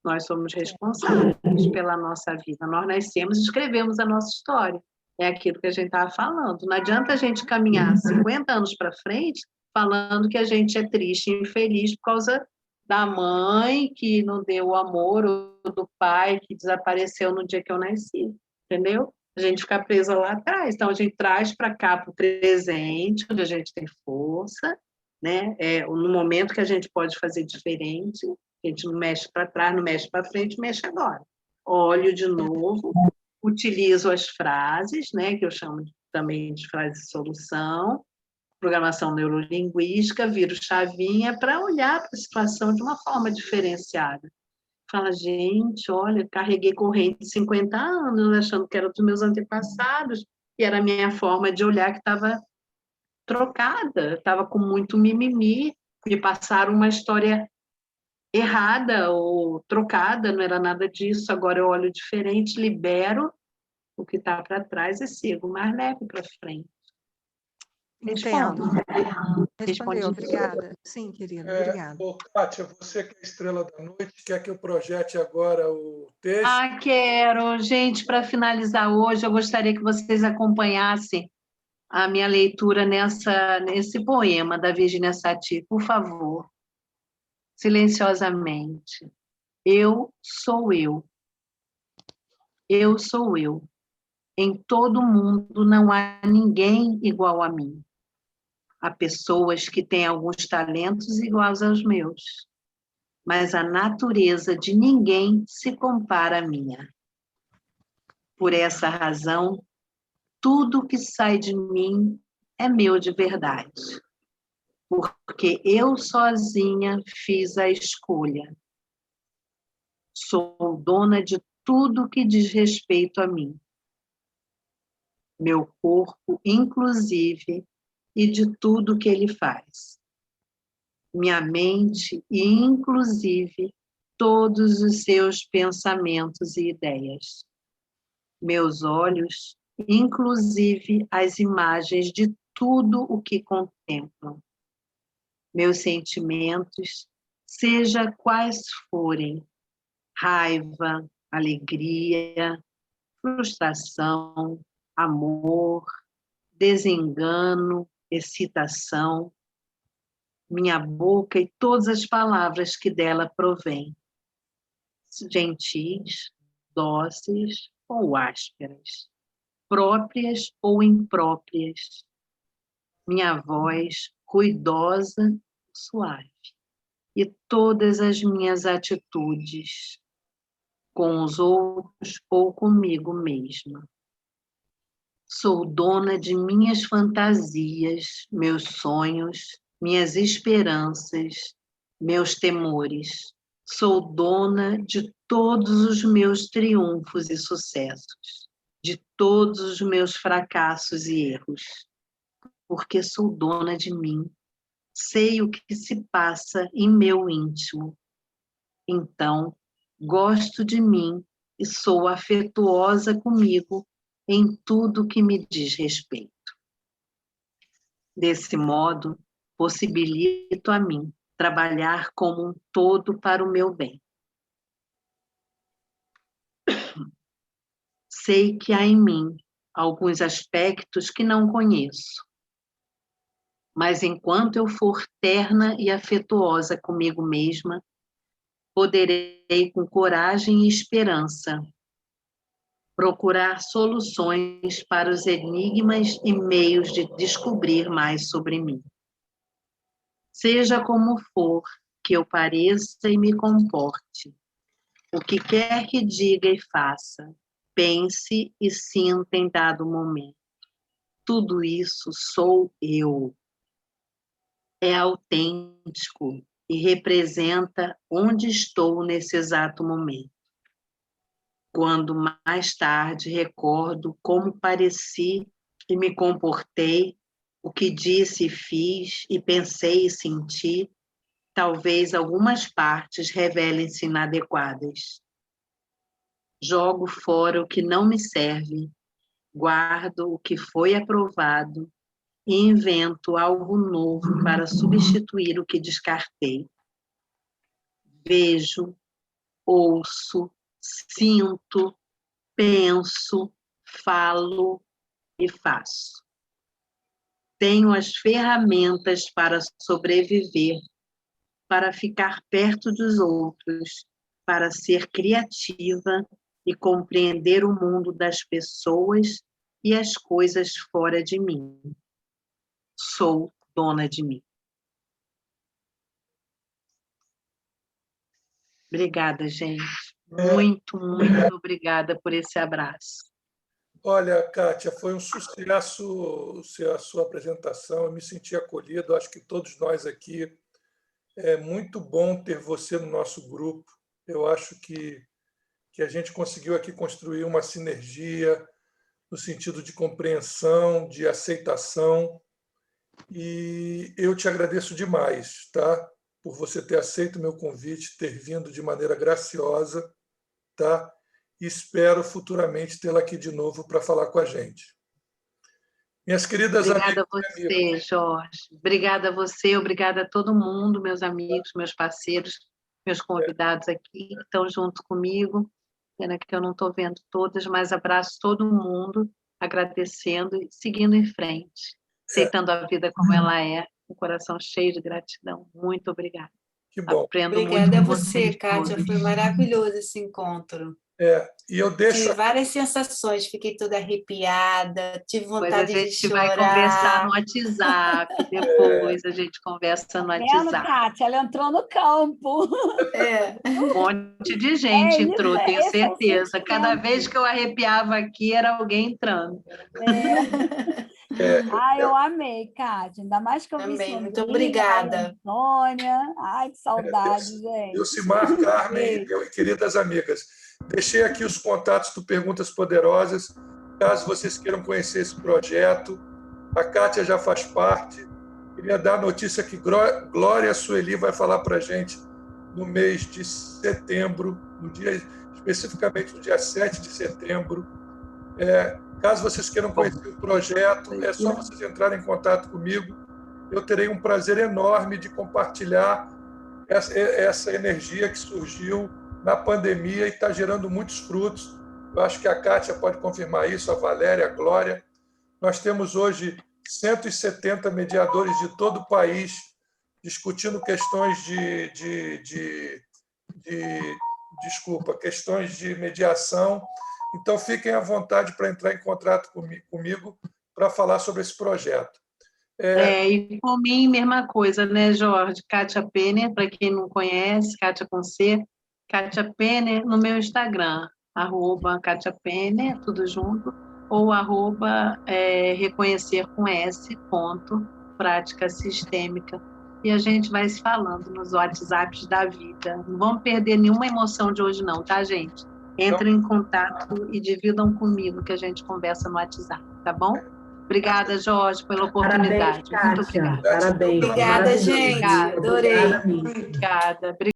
Nós somos responsáveis pela nossa vida. Nós nascemos e escrevemos a nossa história. É aquilo que a gente estava falando. Não adianta a gente caminhar 50 anos para frente falando que a gente é triste e infeliz por causa da mãe que não deu o amor, ou do pai que desapareceu no dia que eu nasci. Entendeu? A gente fica presa lá atrás. Então, a gente traz para cá, para o presente, onde a gente tem força, né? No momento que a gente pode fazer diferente. A gente não mexe para trás, não mexe para frente, mexe agora. Olho de novo, utilizo as frases, né, que eu chamo também de frase de solução, programação neurolinguística, viro chavinha para olhar para a situação de uma forma diferenciada. Fala, gente, olha, carreguei corrente de 50 anos, achando que era dos meus antepassados, e era a minha forma de olhar que estava trocada, estava com muito mimimi, me passaram uma história errada ou trocada, não era nada disso, agora eu olho diferente, libero o que está para trás e sigo mais leve para frente. Entendo. Respondeu, obrigada. Sim, querida, obrigada. Kátia, você que é a estrela da noite, quer que eu projete agora o texto? Quero. Gente, para finalizar hoje, eu gostaria que vocês acompanhassem a minha leitura nesse poema da Virginia Satir, por favor. Silenciosamente. Eu sou eu. Eu sou eu. Em todo mundo não há ninguém igual a mim. Há pessoas que têm alguns talentos iguais aos meus, mas a natureza de ninguém se compara à minha. Por essa razão, tudo que sai de mim é meu de verdade, porque eu sozinha fiz a escolha. Sou dona de tudo que diz respeito a mim. Meu corpo, inclusive, e de tudo que ele faz. Minha mente, e inclusive, todos os seus pensamentos e ideias. Meus olhos, inclusive, as imagens de tudo o que contemplam. Meus sentimentos, seja quais forem, raiva, alegria, frustração, amor, desengano, excitação, minha boca e todas as palavras que dela provêm, gentis, dóceis ou ásperas, próprias ou impróprias, minha voz ruidosa, suave, e todas as minhas atitudes, com os outros ou comigo mesma. Sou dona de minhas fantasias, meus sonhos, minhas esperanças, meus temores. Sou dona de todos os meus triunfos e sucessos, de todos os meus fracassos e erros, porque sou dona de mim. Sei o que se passa em meu íntimo. Então, gosto de mim e sou afetuosa comigo em tudo que me diz respeito. Desse modo, possibilito a mim trabalhar como um todo para o meu bem. Sei que há em mim alguns aspectos que não conheço, mas enquanto eu for terna e afetuosa comigo mesma, poderei com coragem e esperança procurar soluções para os enigmas e meios de descobrir mais sobre mim. Seja como for que eu pareça e me comporte, o que quer que diga e faça, pense e sinta em dado momento, tudo isso sou eu. É autêntico e representa onde estou nesse exato momento. Quando mais tarde recordo como pareci e me comportei, o que disse e fiz, e pensei e senti, talvez algumas partes revelem-se inadequadas. Jogo fora o que não me serve, guardo o que foi aprovado e invento algo novo para substituir o que descartei. Vejo, ouço, sinto, penso, falo e faço. Tenho as ferramentas para sobreviver, para ficar perto dos outros, para ser criativa e compreender o mundo das pessoas e as coisas fora de mim. Sou dona de mim. Obrigada, gente. Muito, muito obrigada por esse abraço. Olha, Kátia, foi um sucesso a sua apresentação, eu me senti acolhido, acho que todos nós aqui, é muito bom ter você no nosso grupo, eu acho que a gente conseguiu aqui construir uma sinergia no sentido de compreensão, de aceitação, e eu te agradeço demais, tá? Por você ter aceito o meu convite, ter vindo de maneira graciosa, tá? E espero futuramente tê-la aqui de novo para falar com a gente. Minhas queridas obrigada amigas. Obrigada a você, Jorge. Obrigada a você, obrigada a todo mundo, meus amigos, meus parceiros, meus convidados aqui que estão junto comigo. Pena que eu não estou vendo todas, mas abraço todo mundo, agradecendo e seguindo em frente, aceitando a vida como ela é, com o coração cheio de gratidão. Muito obrigada. Que bom. Aprendo muito com você, Kátia. Foi maravilhoso esse encontro. E eu deixo... Tive várias sensações, fiquei toda arrepiada, tive vontade de chorar. A gente vai conversar no WhatsApp, depois a gente conversa no WhatsApp. Kátia, ela entrou no campo. Um monte de gente entrou, tenho certeza. Cada vez que eu arrepiava aqui, era alguém entrando. Eu amei, Kátia. Ainda mais que eu vi também, muito obrigada. Antônia. Ai, que saudade, gente. Ilcimar, Carmen e queridas amigas, deixei aqui os contatos do Perguntas Poderosas, caso vocês queiram conhecer esse projeto. A Kátia já faz parte. Queria dar a notícia que Glória Sueli vai falar para a gente no mês de setembro, especificamente no dia 7 de setembro. Caso vocês queiram conhecer o projeto, é só vocês entrarem em contato comigo. Eu terei um prazer enorme de compartilhar essa energia que surgiu na pandemia e está gerando muitos frutos. Eu acho que a Kátia pode confirmar isso, a Valéria, a Glória. Nós temos hoje 170 mediadores de todo o país discutindo questões questões de mediação. Então, fiquem à vontade para entrar em contato comigo para falar sobre esse projeto. E por mim, mesma coisa, né, Jorge? Kátia Penner, para quem não conhece, Kátia com C, Kátia Penner no meu Instagram, @Kátia Penner, tudo junto, ou reconhecer com S, prática sistêmica. E a gente vai se falando nos WhatsApps da vida. Não vamos perder nenhuma emoção de hoje não, tá, gente? Entrem em contato e dividam comigo que a gente conversa no WhatsApp, tá bom? Obrigada, Jorge, pela oportunidade. Parabéns, Kátia. Muito obrigada. Parabéns. Obrigada, gente. Obrigada. Adorei. Obrigada.